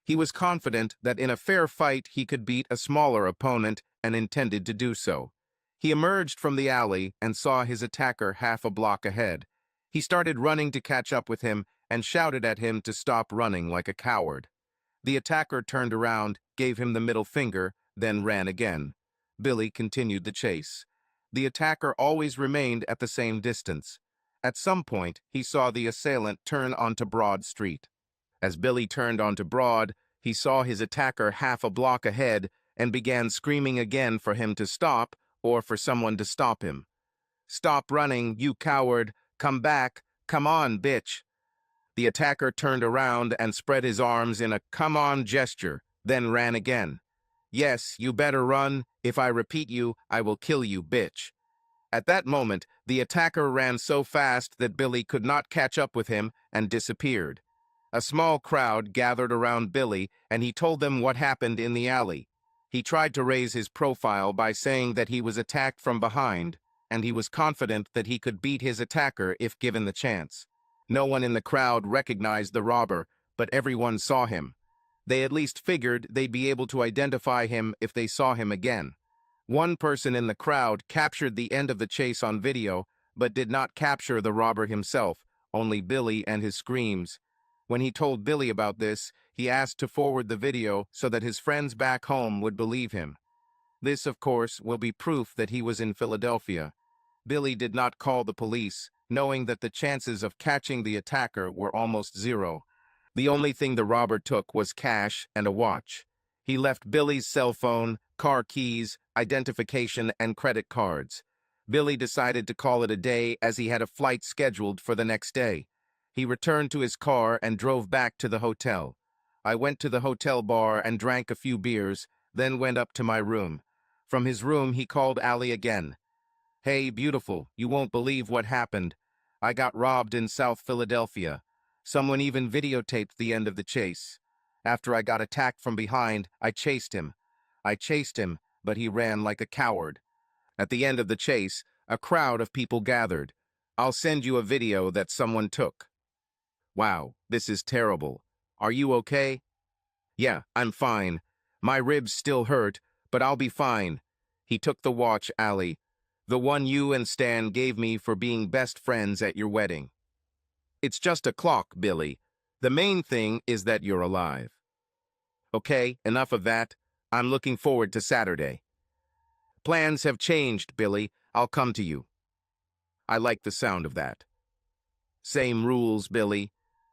He was confident that in a fair fight he could beat a smaller opponent and intended to do so. He emerged from the alley and saw his attacker half a block ahead. He started running to catch up with him and shouted at him to stop running like a coward. The attacker turned around, gave him the middle finger, then ran again. Billy continued the chase. The attacker always remained at the same distance. At some point, he saw the assailant turn onto Broad Street. As Billy turned onto Broad, he saw his attacker half a block ahead and began screaming again for him to stop or for someone to stop him. "Stop running, you coward! Come back! Come on, bitch!" The attacker turned around and spread his arms in a "come on" gesture, then ran again. "Yes, you better run. If I repeat you, I will kill you, bitch." At that moment, the attacker ran so fast that Billy could not catch up with him and disappeared. A small crowd gathered around Billy, and he told them what happened in the alley. He tried to raise his profile by saying that he was attacked from behind, and he was confident that he could beat his attacker if given the chance. No one in the crowd recognized the robber, but everyone saw him. They at least figured they'd be able to identify him if they saw him again. One person in the crowd captured the end of the chase on video, but did not capture the robber himself, only Billy and his screams. When he told Billy about this, he asked to forward the video so that his friends back home would believe him. This, of course, will be proof that he was in Philadelphia. Billy did not call the police, knowing that the chances of catching the attacker were almost zero. The only thing the robber took was cash and a watch. He left Billy's cell phone, car keys, identification, and credit cards. Billy decided to call it a day as he had a flight scheduled for the next day. He returned to his car and drove back to the hotel. I went to the hotel bar and drank a few beers, then went up to my room. From his room, he called Allie again. "Hey, beautiful, you won't believe what happened. I got robbed in South Philadelphia. Someone even videotaped the end of the chase. After I got attacked from behind, I chased him. But he ran like a coward." At the end of the chase, a crowd of people gathered. "I'll send you a video that someone took." "Wow, this is terrible. Are you okay?" "Yeah, I'm fine. My ribs still hurt, but I'll be fine." He took the watch, Allie. "The one you and Stan gave me for being best friends at your wedding." "It's just a clock, Billy. The main thing is that you're alive." Okay, enough of that. I'm looking forward to Saturday. Plans have changed, Billy. I'll come to you. I like the sound of that. Same rules, Billy.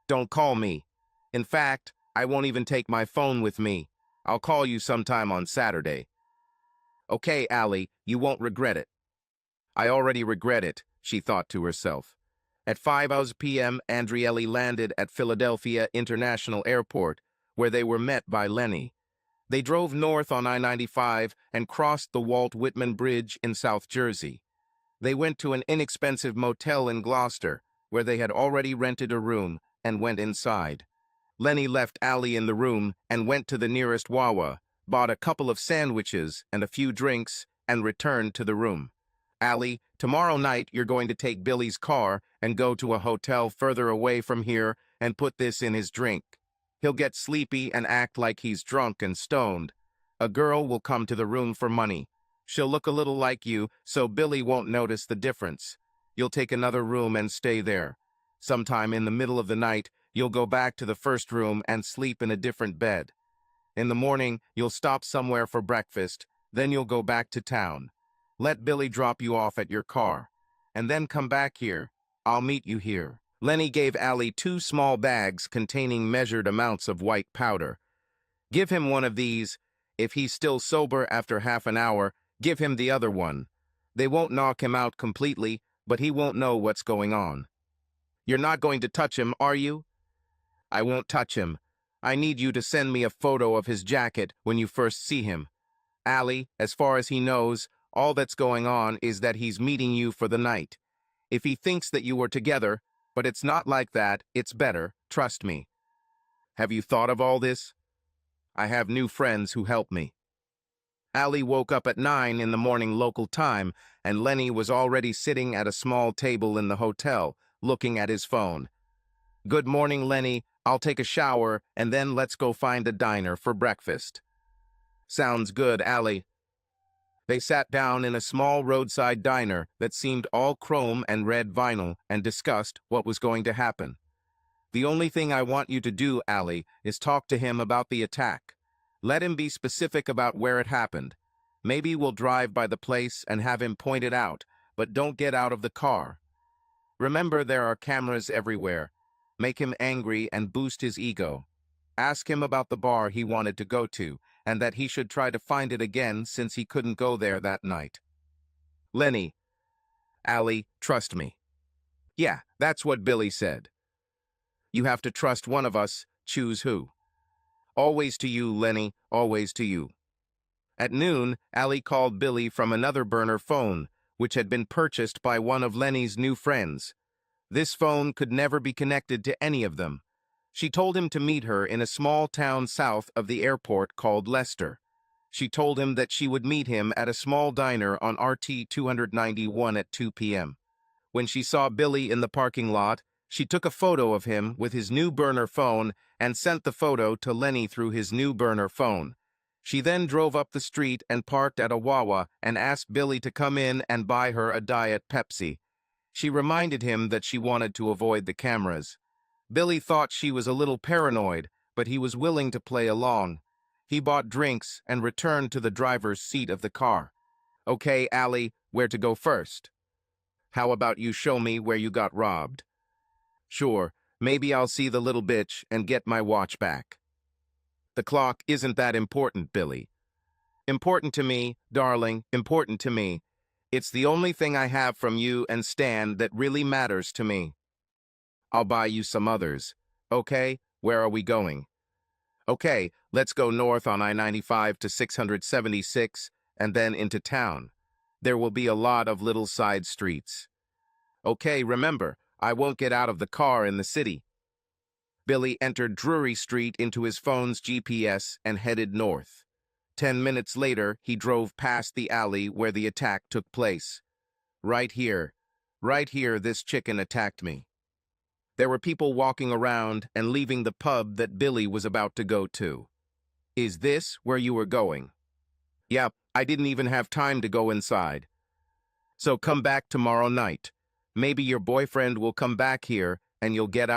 Don't call me. In fact, I won't even take my phone with me. I'll call you sometime on Saturday. Okay, Allie, you won't regret it. I already regret it, she thought to herself. At 5 p.m., Andrielli landed at Philadelphia International Airport, where they were met by Lenny. They drove north on I-95 and crossed the Walt Whitman Bridge in South Jersey. They went to an inexpensive motel in Gloucester, where they had already rented a room, and went inside. Lenny left Allie in the room and went to the nearest Wawa, bought a couple of sandwiches and a few drinks, and returned to the room. Allie, tomorrow night you're going to take Billy's car and go to a hotel further away from here and put this in his drink. He'll get sleepy and act like he's drunk and stoned. A girl will come to the room for money. She'll look a little like you, so Billy won't notice the difference. You'll take another room and stay there. Sometime in the middle of the night, you'll go back to the first room and sleep in a different bed. In the morning, you'll stop somewhere for breakfast, then you'll go back to town. Let Billy drop you off at your car, and then come back here. I'll meet you here. Lenny gave Allie 2 small bags containing measured amounts of white powder. Give him one of these. If he's still sober after half an hour, give him the other one. They won't knock him out completely, but he won't know what's going on. You're not going to touch him, are you? I won't touch him. I need you to send me a photo of his jacket when you first see him. Allie, as far as he knows, all that's going on is that he's meeting you for the night. If he thinks that you were together, but it's not like that, it's better, trust me. Have you thought of all this? I have new friends who help me. Allie woke up at 9 in the morning local time, and Lenny was already sitting at a small table in the hotel, looking at his phone. Good morning, Lenny. I'll take a shower, and then let's go find a diner for breakfast. Sounds good, Allie. They sat down in a small roadside diner that seemed all chrome and red vinyl and discussed what was going to happen. The only thing I want you to do, Allie, is talk to him about the attack. Let him be specific about where it happened. Maybe we'll drive by the place and have him point it out, but don't get out of the car. Remember, there are cameras everywhere. Make him angry and boost his ego. Ask him about the bar he wanted to go to, and that he should try to find it again since he couldn't go there that night. Lenny. Allie, trust me. Yeah, that's what Billy said. You have to trust one of us, choose who. Always to you, Lenny, always to you. At noon, Allie called Billy from another burner phone, which had been purchased by one of Lenny's new friends. This phone could never be connected to any of them. She told him to meet her in a small town south of the airport called Leicester. She told him that she would meet him at a small diner on RT 291 at 2 p.m. When she saw Billy in the parking lot, she took a photo of him with his new burner phone and sent the photo to Lenny through his new burner phone. She then drove up the street and parked at a Wawa and asked Billy to come in and buy her a Diet Pepsi. She reminded him that she wanted to avoid the cameras. Billy thought she was a little paranoid, but he was willing to play along. He bought drinks and returned to the driver's seat of the car. Okay, Allie, where to go first? How about you show me where you got robbed? Sure, maybe I'll see the little bitch and get my watch back. The clock isn't that important, Billy. Important to me, darling, important to me. It's the only thing I have from you and Stan that really matters to me. I'll buy you some others. Okay, where are we going? Okay, let's go north on I-95 to 676 and then into town. There will be a lot of little side streets. Okay, remember, I won't get out of the car in the city. Billy entered Drury Street into his phone's GPS and headed north. 10 minutes later, he drove past the alley where the attack took place. Right here, this chicken attacked me. There were people walking around and leaving the pub that Billy was about to go to. Is this where you were going? Yep, I didn't even have time to go inside. So come back tomorrow night. Maybe your boyfriend will come back here and you'll get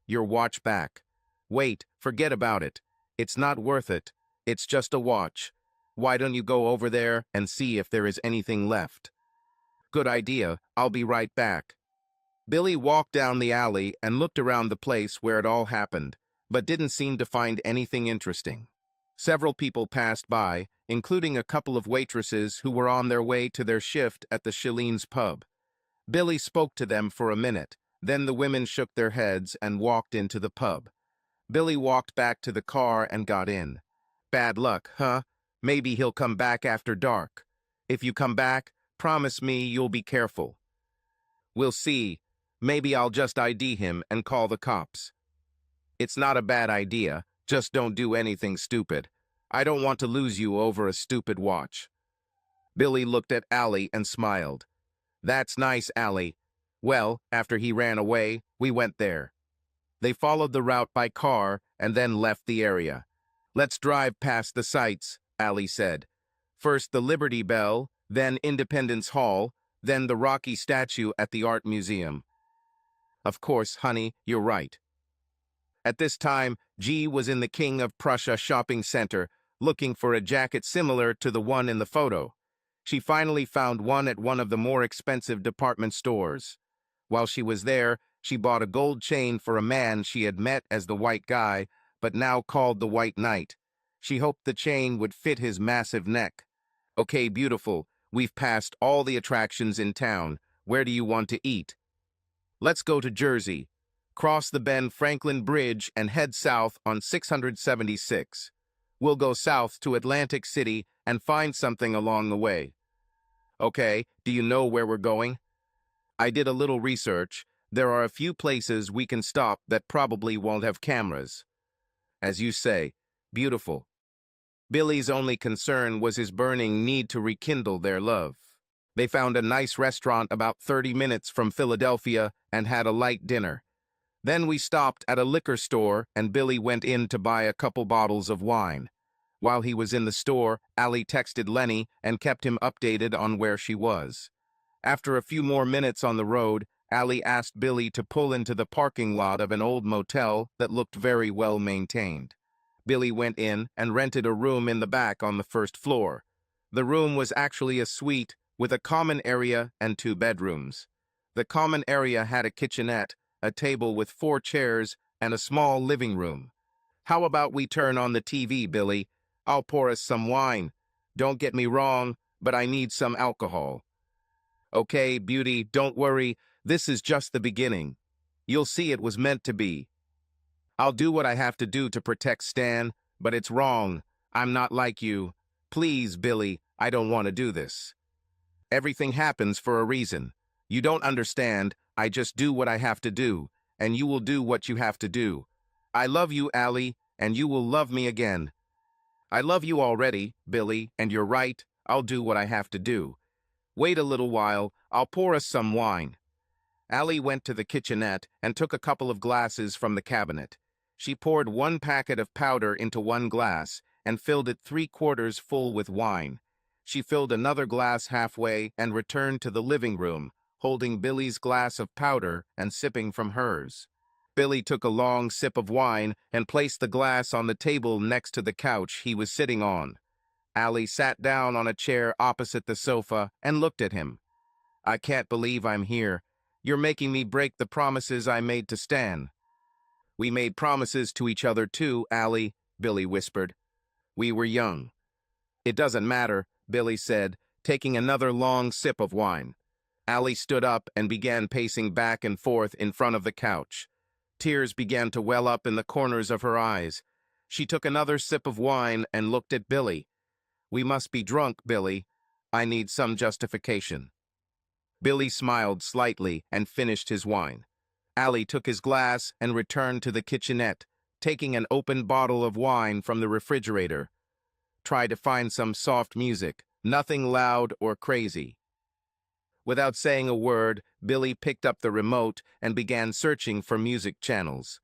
your watch back. Wait, forget about it. It's not worth it. It's just a watch. Why don't you go over there and see if there is anything left? Good idea. I'll be right back. Billy walked down the alley and looked around the place where it all happened, but didn't seem to find anything interesting. Several people passed by, including a couple of waitresses who were on their way to their shift at the Shalene's pub. Billy spoke to them for a minute, then the women shook their heads and walked into the pub. Billy walked back to the car and got in. Bad luck, huh? Maybe he'll come back after dark. If you come back, promise me you'll be careful. We'll see. Maybe I'll just ID him and call the cops. It's not a bad idea, just don't do anything stupid. I don't want to lose you over a stupid watch. Billy looked at Allie and smiled. That's nice, Allie. Well, after he ran away, we went there. They followed the route by car and then left the area. Let's drive past the sights, Allie said. First the Liberty Bell, then Independence Hall, then the Rocky statue at the Art Museum. Of course, honey, you're right. At this time, G was in the King of Prussia shopping center, looking for a jacket similar to the one in the photo. She finally found one at one of the more expensive department stores. While she was there, she bought a gold chain for a man she had met as the White Guy, but now called the White Knight. She hoped the chain would fit his massive neck. Okay, beautiful, we've passed all the attractions in town. Where do you want to eat? Let's go to Jersey. Cross the Ben Franklin Bridge and head south on 676. We'll go south to Atlantic City and find something along the way. Okay, do you know where we're going? I did a little research. There are a few places we can stop that probably won't have cameras. As you say, beautiful. Billy's only concern was his burning need to rekindle their love. They found a nice restaurant about 30 minutes from Philadelphia and had a light dinner. Then we stopped at a liquor store and Billy went in to buy a couple bottles of wine. While he was in the store, Allie texted Lenny and kept him updated on where she was. After a few more minutes on the road, Allie asked Billy to pull into the parking lot of an old motel that looked very well maintained. Billy went in and rented a room in the back on the first floor. The room was actually a suite with a common area and 2 bedrooms. The common area had a kitchenette, a table with 4 chairs, and a small living room. How about we turn on the TV, Billy? I'll pour us some wine. Don't get me wrong, but I need some alcohol. Okay, beauty, don't worry. This is just the beginning. You'll see it was meant to be. I'll do what I have to do to protect Stan, but it's wrong. I'm not like you. Please, Billy, I don't want to do this. Everything happens for a reason. You don't understand. I just do what I have to do, and you will do what you have to do. I love you, Allie, and you will love me again. I love you already, Billy, and you're right. I'll do what I have to do. Wait a little while. I'll pour us some wine. Allie went to the kitchenette and took a couple of glasses from the cabinet. She poured 1 packet of powder into 1 glass and filled it 3/4 full with wine. She filled another glass halfway and returned to the living room, holding Billy's glass of powder and sipping from hers. Billy took a long sip of wine and placed the glass on the table next to the couch he was sitting on. Allie sat down on a chair opposite the sofa and looked at him. I can't believe I'm here. You're making me break the promises I made to Stan. We made promises to each other too, Allie, Billy whispered. We were young. It doesn't matter, Billy said, taking another long sip of wine. Allie stood up and began pacing back and forth in front of the couch. Tears began to well up in the corners of her eyes. She took another sip of wine and looked at Billy. We must be drunk, Billy. I need some justification. Billy smiled slightly and finished his wine. Allie took his glass and returned to the kitchenette, taking an open bottle of wine from the refrigerator. Try to find some soft music, nothing loud or crazy. Without saying a word, Billy picked up the remote and began searching for music channels.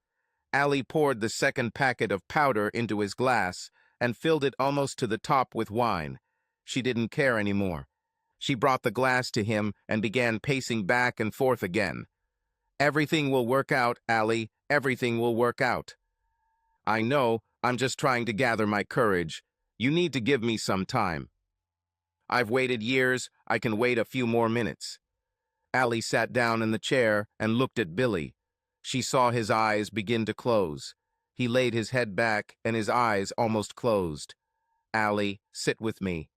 Allie poured the second packet of powder into his glass and filled it almost to the top with wine. She didn't care anymore. She brought the glass to him and began pacing back and forth again. Everything will work out, Allie. Everything will work out. I know, I'm just trying to gather my courage. You need to give me some time. I've waited years, I can wait a few more minutes. Allie sat down in the chair and looked at Billy. She saw his eyes begin to close. He laid his head back and his eyes almost closed. Allie, sit with me.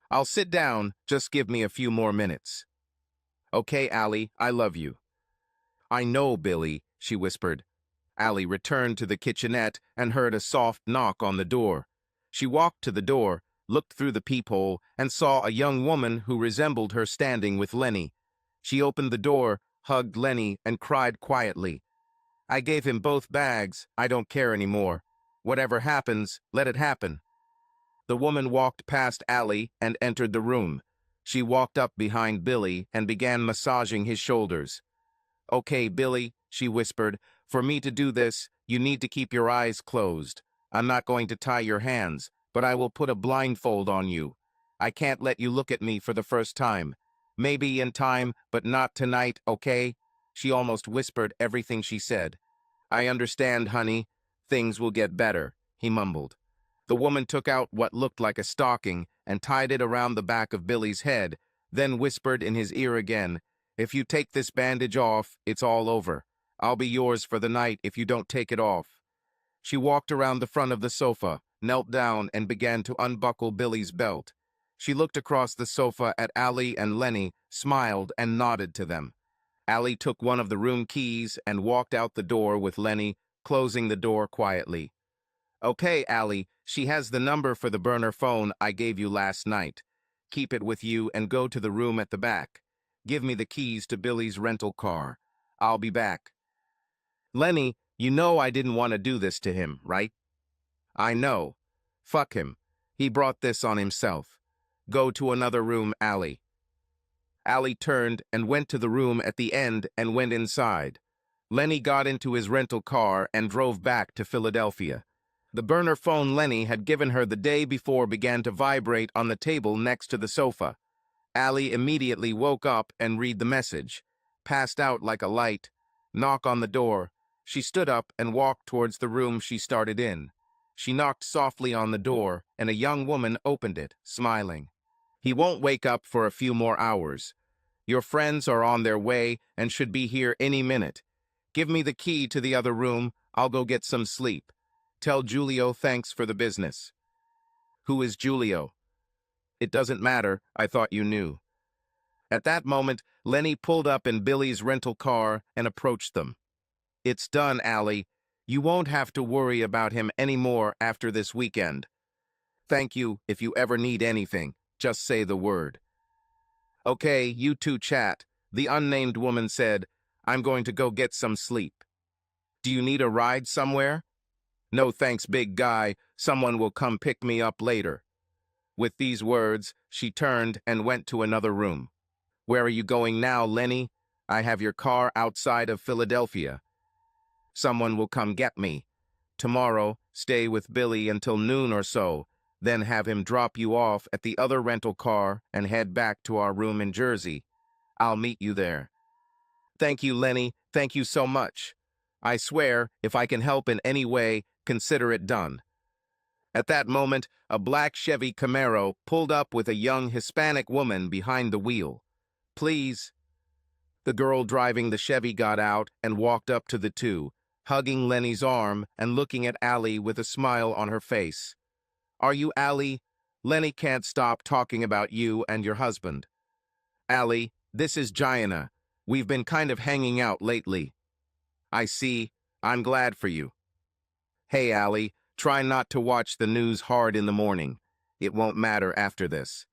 I'll sit down, just give me a few more minutes. Okay, Allie, I love you. I know, Billy, she whispered. Allie returned to the kitchenette and heard a soft knock on the door. She walked to the door, looked through the peephole, and saw a young woman who resembled her standing with Lenny. She opened the door, hugged Lenny, and cried quietly. I gave him both bags. I don't care anymore. Whatever happens, let it happen. The woman walked past Allie and entered the room. She walked up behind Billy and began massaging his shoulders. Okay, Billy, she whispered, for me to do this, you need to keep your eyes closed. I'm not going to tie your hands, but I will put a blindfold on you. I can't let you look at me for the first time. Maybe in time, but not tonight, okay? She almost whispered everything she said. I understand, honey. Things will get better, he mumbled. The woman took out what looked like a stocking and tied it around the back of Billy's head, then whispered in his ear again, if you take this bandage off, it's all over. I'll be yours for the night if you don't take it off. She walked around the front of the sofa, knelt down, and began to unbuckle Billy's belt. She looked across the sofa at Allie and Lenny, smiled, and nodded to them. Allie took one of the room keys and walked out the door with Lenny, closing the door quietly. Okay, Allie, she has the number for the burner phone I gave you last night. Keep it with you and go to the room at the back. Give me the keys to Billy's rental car. I'll be back. Lenny, you know I didn't want to do this to him, right? I know. Fuck him. He brought this on himself. Go to another room, Allie. Allie turned and went to the room at the end and went inside. Lenny got into his rental car and drove back to Philadelphia. The burner phone Lenny had given her the day before began to vibrate on the table next to the sofa. Allie immediately woke up and read the message. Passed out like a light. Knock on the door. She stood up and walked towards the room she started in. She knocked softly on the door, and a young woman opened it, smiling. He won't wake up for a few more hours. Your friends are on their way and should be here any minute. Give me the key to the other room. I'll go get some sleep. Tell Julio thanks for the business. Who is Julio? It doesn't matter. I thought you knew. At that moment, Lenny pulled up in Billy's rental car and approached them. It's done, Allie. You won't have to worry about him anymore after this weekend. Thank you. If you ever need anything, just say the word. Okay, you two chat. The unnamed woman said, I'm going to go get some sleep. Do you need a ride somewhere? No thanks, big guy. Someone will come pick me up later. With these words, she turned and went to another room. Where are you going now, Lenny? I have your car outside of Philadelphia. Someone will come get me. Tomorrow, stay with Billy until noon or so, then have him drop you off at the other rental car and head back to our room in Jersey. I'll meet you there. Thank you, Lenny. Thank you so much. I swear, if I can help in any way, consider it done. At that moment, a black Chevy Camaro pulled up with a young Hispanic woman behind the wheel. Please. The girl driving the Chevy got out and walked up to the two, hugging Lenny's arm and looking at Allie with a smile on her face. Are you Allie? Lenny can't stop talking about you and your husband. Allie, this is Gianna. We've been kind of hanging out lately. I see. I'm glad for you. Hey, Allie, try not to watch the news hard in the morning. It won't matter after this.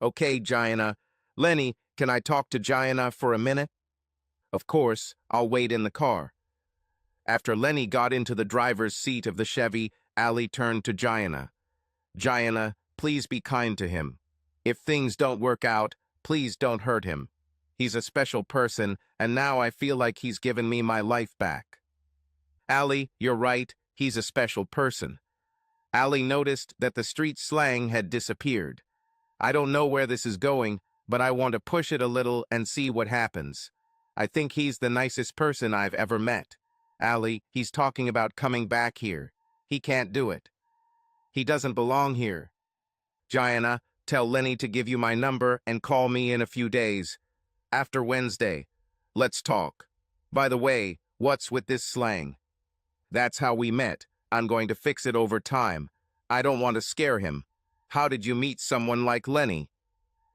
Okay, Gianna. Lenny, can I talk to Gianna for a minute? Of course, I'll wait in the car. After Lenny got into the driver's seat of the Chevy, Allie turned to Gianna. Gianna, please be kind to him. If things don't work out, please don't hurt him. He's a special person, and now I feel like he's given me my life back. Allie, you're right, he's a special person. Allie noticed that the street slang had disappeared. I don't know where this is going, but I want to push it a little and see what happens. I think he's the nicest person I've ever met. Allie, he's talking about coming back here. He can't do it. He doesn't belong here. Gianna, tell Lenny to give you my number and call me in a few days. After Wednesday. Let's talk. By the way, what's with this slang? That's how we met. I'm going to fix it over time. I don't want to scare him. How did you meet someone like Lenny?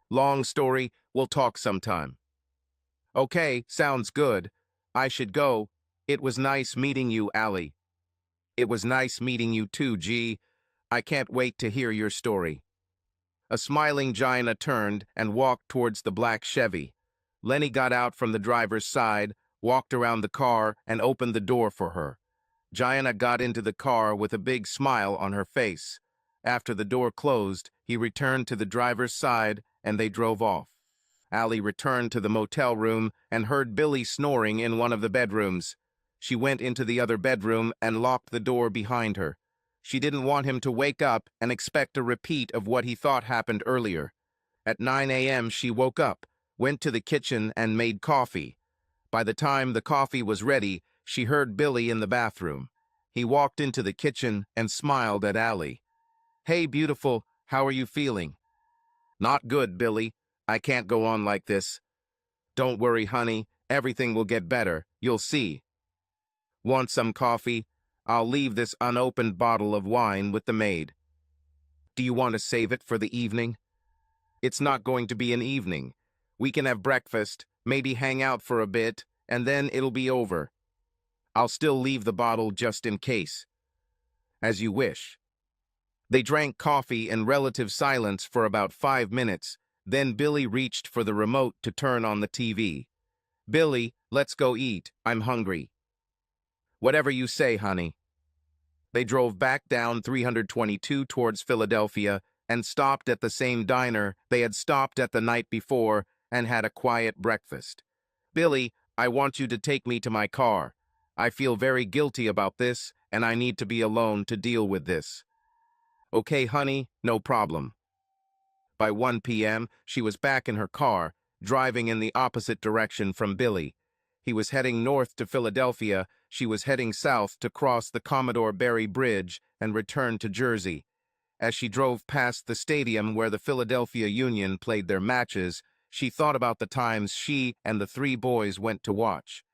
Long story, we'll talk sometime. Okay, sounds good. I should go. It was nice meeting you, Allie. It was nice meeting you too, G. I can't wait to hear your story. A smiling Gianna turned and walked towards the black Chevy. Lenny got out from the driver's side, walked around the car, and opened the door for her. Gianna got into the car with a big smile on her face. After the door closed, he returned to the driver's side, and they drove off. Allie returned to the motel room and heard Billy snoring in one of the bedrooms. She went into the other bedroom and locked the door behind her. She didn't want him to wake up and expect a repeat of what he thought happened earlier. At 9 a.m. she woke up, went to the kitchen and made coffee. By the time the coffee was ready, she heard Billy in the bathroom. He walked into the kitchen and smiled at Allie. Hey, beautiful, how are you feeling? Not good, Billy. I can't go on like this. Don't worry, honey. Everything will get better. You'll see. Want some coffee? I'll leave this unopened bottle of wine with the maid. Do you want to save it for the evening? It's not going to be an evening. We can have breakfast, maybe hang out for a bit, and then it'll be over. I'll still leave the bottle just in case. As you wish. They drank coffee in relative silence for about 5 minutes, then Billy reached for the remote to turn on the TV. Billy, let's go eat. I'm hungry. Whatever you say, honey. They drove back down 322 towards Philadelphia and stopped at the same diner they had stopped at the night before and had a quiet breakfast. Billy, I want you to take me to my car. I feel very guilty about this, and I need to be alone to deal with this. Okay, honey, no problem. By 1 p.m., she was back in her car, driving in the opposite direction from Billy. He was heading north to Philadelphia, she was heading south to cross the Commodore Barry Bridge and return to Jersey. As she drove past the stadium where the Philadelphia Union played their matches, she thought about the times she and the 3 boys went to watch.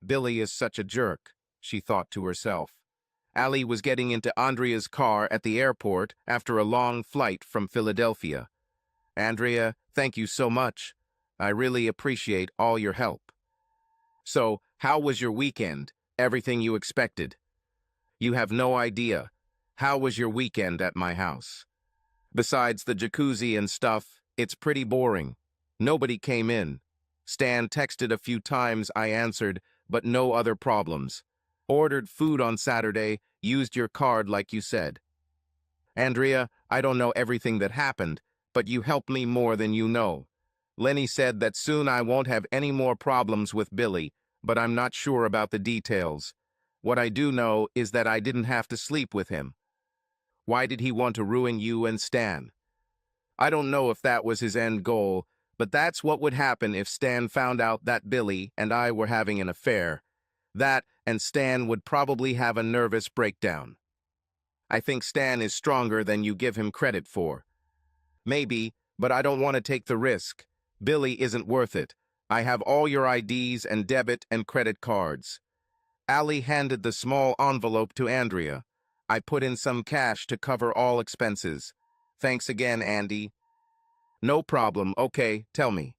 Billy is such a jerk, she thought to herself. Allie was getting into Andrea's car at the airport after a long flight from Philadelphia. Andrea, thank you so much. I really appreciate all your help. So, how was your weekend? Everything you expected? You have no idea. How was your weekend at my house? Besides the jacuzzi and stuff, it's pretty boring. Nobody came in. Stan texted a few times, I answered, but no other problems. Ordered food on Saturday, used your card like you said. Andrea, I don't know everything that happened, but you helped me more than you know. Lenny said that soon I won't have any more problems with Billy, but I'm not sure about the details. What I do know is that I didn't have to sleep with him. Why did he want to ruin you and Stan? I don't know if that was his end goal, but that's what would happen if Stan found out that Billy and I were having an affair. That and Stan would probably have a nervous breakdown. I think Stan is stronger than you give him credit for. Maybe, but I don't want to take the risk. Billy isn't worth it. I have all your IDs and debit and credit cards. Allie handed the small envelope to Andrea. I put in some cash to cover all expenses. Thanks again, Andy. No problem. Okay, tell me.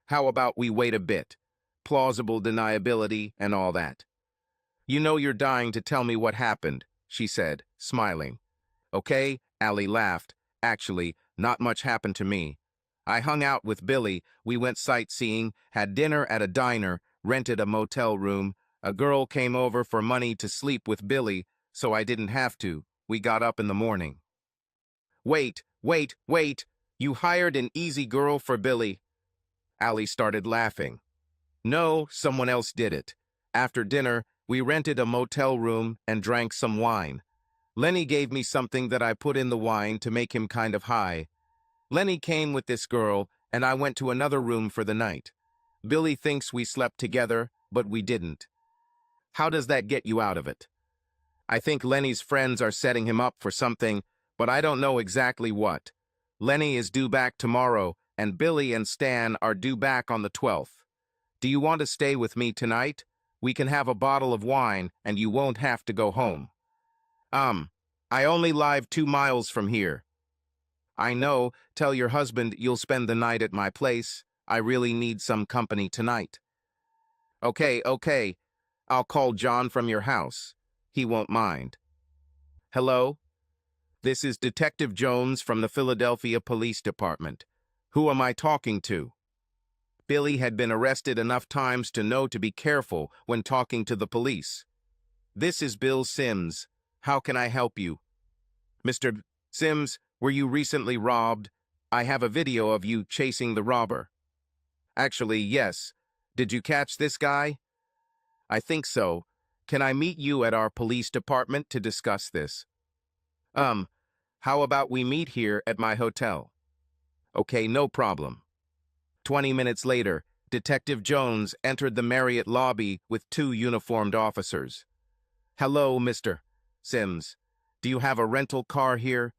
How about we wait a bit? Plausible deniability and all that. You know you're dying to tell me what happened, she said, smiling. Okay, Allie laughed. Actually, not much happened to me. I hung out with Billy, we went sightseeing, had dinner at a diner, rented a motel room. A girl came over for money to sleep with Billy, so I didn't have to. We got up in the morning. Wait. You hired an easy girl for Billy. Allie started laughing. No, someone else did it. After dinner, we rented a motel room and drank some wine. Lenny gave me something that I put in the wine to make him kind of high. Lenny came with this girl, and I went to another room for the night. Billy thinks we slept together, but we didn't. How does that get you out of it? I think Lenny's friends are setting him up for something, but I don't know exactly what. Lenny is due back tomorrow, and Billy and Stan are due back on the 12th. Do you want to stay with me tonight? We can have a bottle of wine, and you won't have to go home. I only live 2 miles from here. I know, tell your husband you'll spend the night at my place. I really need some company tonight. Okay. I'll call John from your house. He won't mind. Hello? This is Detective Jones from the Philadelphia Police Department. Who am I talking to? Billy had been arrested enough times to know to be careful when talking to the police. This is Bill Sims. How can I help you? Mr. Sims, were you recently robbed? I have a video of you chasing the robber. Actually, yes. Did you catch this guy? I think so. Can I meet you at our police department to discuss this? How about we meet here at my hotel? Okay, no problem. 20 minutes later, Detective Jones entered the Marriott lobby with 2 uniformed officers. Hello, Mr. Sims. Do you have a rental car here?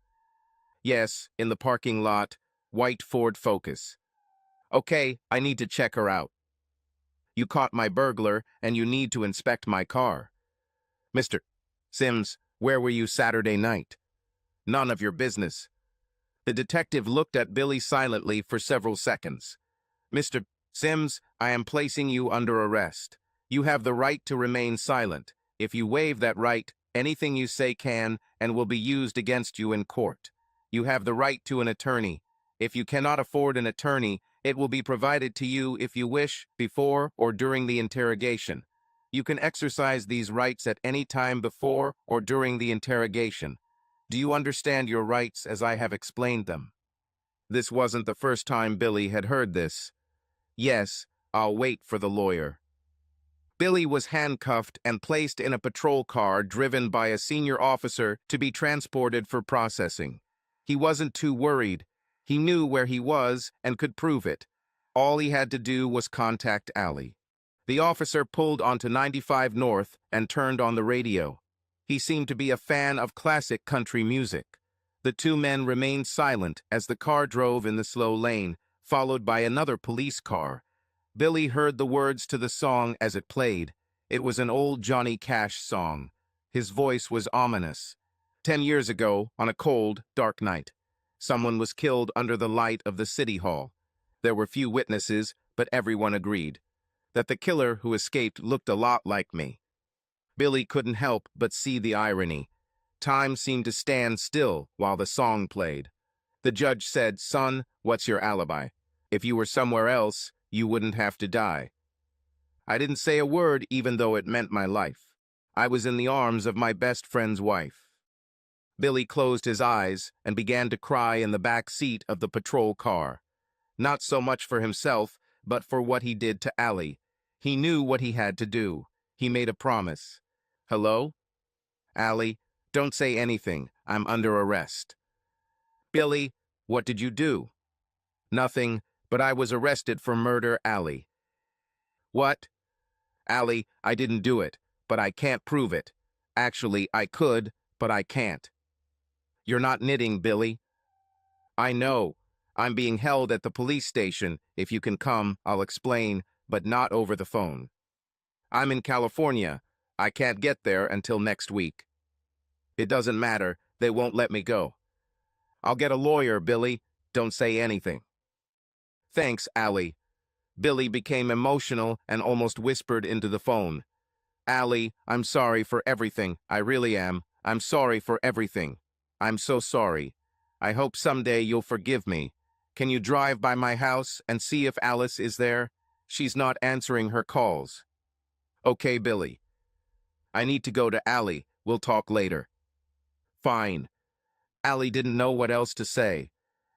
Yes, in the parking lot. White Ford Focus. Okay, I need to check her out. You caught my burglar, and you need to inspect my car. Mr. Sims, where were you Saturday night? None of your business. The detective looked at Billy silently for several seconds. Mr. Sims, I am placing you under arrest. You have the right to remain silent. If you waive that right, anything you say can and will be used against you in court. You have the right to an attorney. If you cannot afford an attorney, it will be provided to you if you wish, before or during the interrogation. You can exercise these rights at any time before or during the interrogation. Do you understand your rights as I have explained them? This wasn't the first time Billy had heard this. Yes, I'll wait for the lawyer. Billy was handcuffed and placed in a patrol car driven by a senior officer to be transported for processing. He wasn't too worried. He knew where he was and could prove it. All he had to do was contact Allie. The officer pulled onto 95 North and turned on the radio. He seemed to be a fan of classic country music. The 2 men remained silent as the car drove in the slow lane, followed by another police car. Billy heard the words to the song as it played. It was an old Johnny Cash song. His voice was ominous. 10 years ago, on a cold, dark night, someone was killed under the light of the city hall. There were few witnesses, but everyone agreed that the killer who escaped looked a lot like me. Billy couldn't help but see the irony. Time seemed to stand still while the song played. The judge said, "Son, what's your alibi? If you were somewhere else, you wouldn't have to die." I didn't say a word even though it meant my life. I was in the arms of my best friend's wife. Billy closed his eyes and began to cry in the back seat of the patrol car. Not so much for himself, but for what he did to Allie. He knew what he had to do. He made a promise. Hello? Allie, don't say anything. I'm under arrest. Billy, what did you do? Nothing, but I was arrested for murder, Allie. What? Allie, I didn't do it, but I can't prove it. Actually, I could, but I can't. You're not knitting, Billy. I know. I'm being held at the police station. If you can come, I'll explain, but not over the phone. I'm in California. I can't get there until next week. It doesn't matter. They won't let me go. I'll get a lawyer, Billy. Don't say anything. Thanks, Allie. Billy became emotional and almost whispered into the phone. Allie, I'm sorry for everything. I really am. I'm sorry for everything. I'm so sorry. I hope someday you'll forgive me. Can you drive by my house and see if Alice is there? She's not answering her calls. Okay, Billy. I need to go to Allie. We'll talk later. Fine. Allie didn't know what else to say.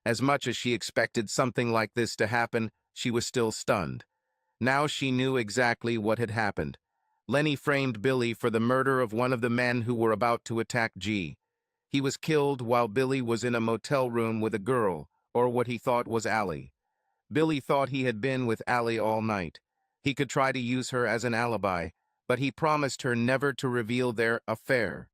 As much as she expected something like this to happen, she was still stunned. Now she knew exactly what had happened. Lenny framed Billy for the murder of one of the men who were about to attack G. He was killed while Billy was in a motel room with a girl, or what he thought was Allie. Billy thought he had been with Allie all night. He could try to use her as an alibi, but he promised her never to reveal their affair.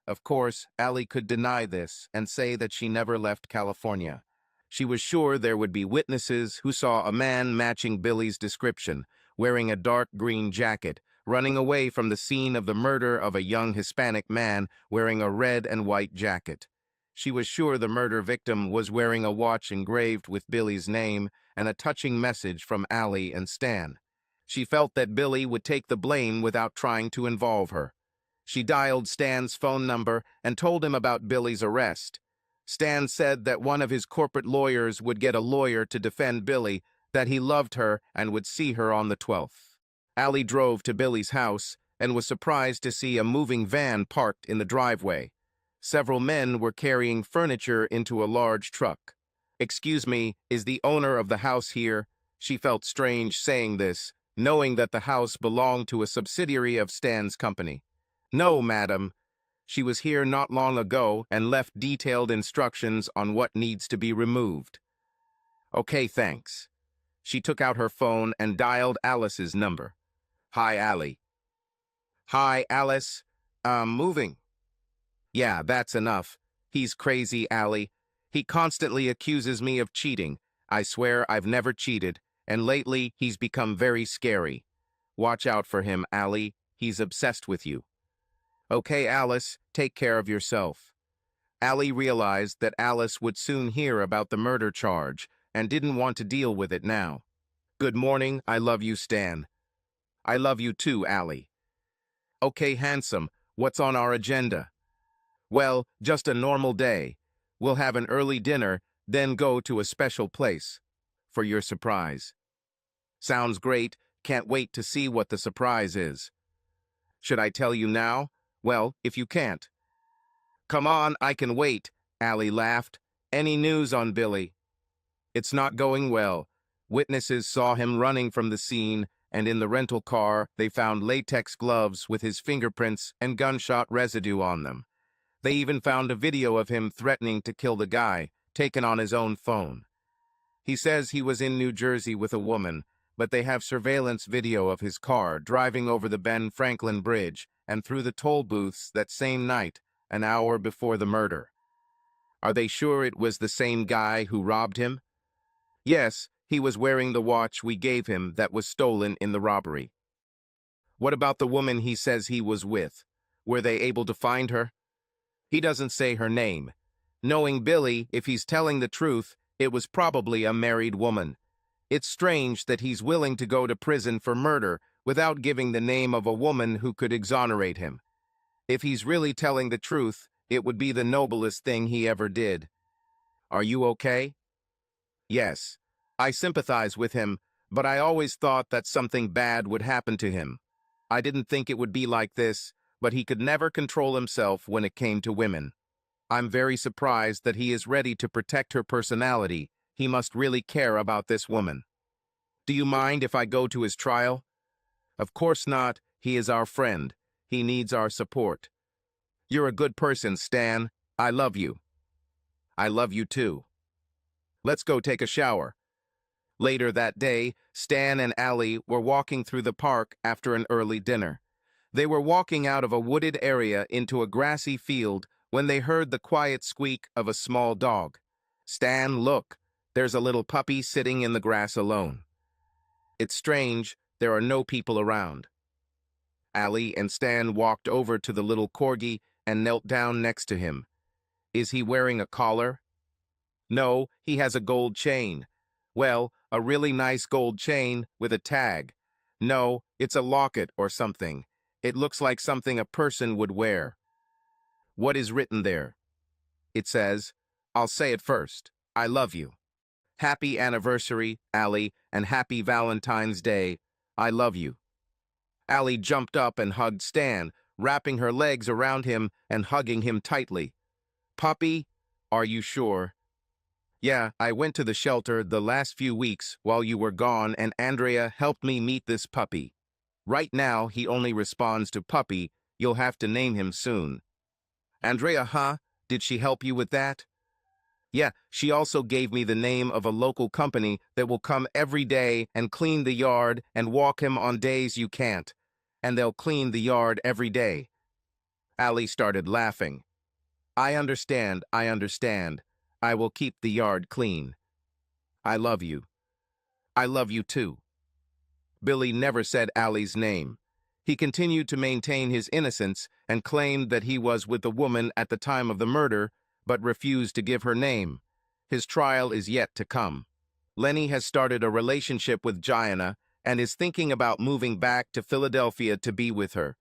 Of course, Allie could deny this and say that she never left California. She was sure there would be witnesses who saw a man matching Billy's description, wearing a dark green jacket, running away from the scene of the murder of a young Hispanic man wearing a red and white jacket. She was sure the murder victim was wearing a watch engraved with Billy's name and a touching message from Allie and Stan. She felt that Billy would take the blame without trying to involve her. She dialed Stan's phone number and told him about Billy's arrest. Stan said that one of his corporate lawyers would get a lawyer to defend Billy, that he loved her and would see her on the 12th. Allie drove to Billy's house and was surprised to see a moving van parked in the driveway. Several men were carrying furniture into a large truck. "Excuse me, is the owner of the house here?" She felt strange saying this, knowing that the house belonged to a subsidiary of Stan's company. "No, madam. She was here not long ago and left detailed instructions on what needs to be removed." "Okay, thanks." She took out her phone and dialed Alice's number. "Hi, Allie." "Hi, Alice. Moving." "Yeah, that's enough. He's crazy, Allie. He constantly accuses me of cheating. I swear I've never cheated, and lately he's become very scary. Watch out for him, Allie. He's obsessed with you." "Okay, Alice, take care of yourself." Allie realized that Alice would soon hear about the murder charge and didn't want to deal with it now. "Good morning, I love you, Stan." "I love you too, Allie." "Okay, handsome, what's on our agenda?" "Well, just a normal day. We'll have an early dinner, then go to a special place for your surprise." "Sounds great. Can't wait to see what the surprise is." "Should I tell you now? Well, if you can't." "Come on, I can wait," Allie laughed. "Any news on Billy?" "It's not going well. Witnesses saw him running from the scene, and in the rental car, they found latex gloves with his fingerprints and gunshot residue on them. They even found a video of him threatening to kill the guy, taken on his own phone. He says he was in New Jersey with a woman, but they have surveillance video of his car driving over the Ben Franklin Bridge and through the toll booths that same night, an hour before the murder." "Are they sure it was the same guy who robbed him?" "Yes, he was wearing the watch we gave him that was stolen in the robbery." "What about the woman he says he was with? Were they able to find her?" "He doesn't say her name. Knowing Billy, if he's telling the truth, it was probably a married woman. It's strange that he's willing to go to prison for murder without giving the name of a woman who could exonerate him. If he's really telling the truth, it would be the noblest thing he ever did." "Are you okay?" "Yes. I sympathize with him, but I always thought that something bad would happen to him. I didn't think it would be like this, but he could never control himself when it came to women. I'm very surprised that he is ready to protect her personality. He must really care about this woman." "Do you mind if I go to his trial?" "Of course not. He is our friend. He needs our support." "You're a good person, Stan. I love you." "I love you too." "Let's go take a shower." Later that day, Stan and Allie were walking through the park after an early dinner. They were walking out of a wooded area into a grassy field when they heard the quiet squeak of a small dog. "Stan, look, there's a little puppy sitting in the grass alone." "It's strange, there are no people around." Allie and Stan walked over to the little corgi and knelt down next to him. "Is he wearing a collar?" "No, he has a gold chain." "Well, a really nice gold chain with a tag." "No, it's a locket or something. It looks like something a person would wear." "What is written there?" "It says, I'll say it first, I love you. Happy anniversary, Allie, and happy Valentine's Day. I love you." Allie jumped up and hugged Stan, wrapping her legs around him and hugging him tightly. "Puppy, are you sure?" "Yeah, I went to the shelter the last few weeks while you were gone, and Andrea helped me meet this puppy. Right now, he only responds to puppy. You'll have to name him soon." "Andrea, huh? Did she help you with that?" "Yeah, she also gave me the name of a local company that will come every day and clean the yard and walk him on days you can't. And they'll clean the yard every day." Ali started laughing. I understand, I understand. I will keep the yard clean. I love you. I love you too. Billy never said Ali's name. He continued to maintain his innocence and claimed that he was with the woman at the time of the murder, but refused to give her name. His trial is yet to come. Lenny has started a relationship with Gianna and is thinking about moving back to Philadelphia to be with her.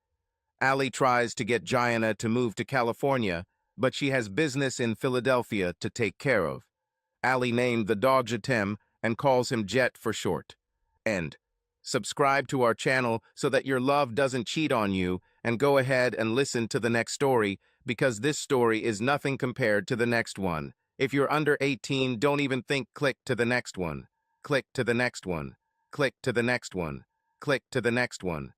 Ali tries to get Gianna to move to California, but she has business in Philadelphia to take care of. Ali named the dog Jetem and calls him Jet for short. End. Subscribe to our channel so that your love doesn't cheat on you, and go ahead and listen to the next story, because this story is nothing compared to the next one. If you're under 18, don't even think. Click to the next one. Click to the next one. Click to the next one. Click to the next one.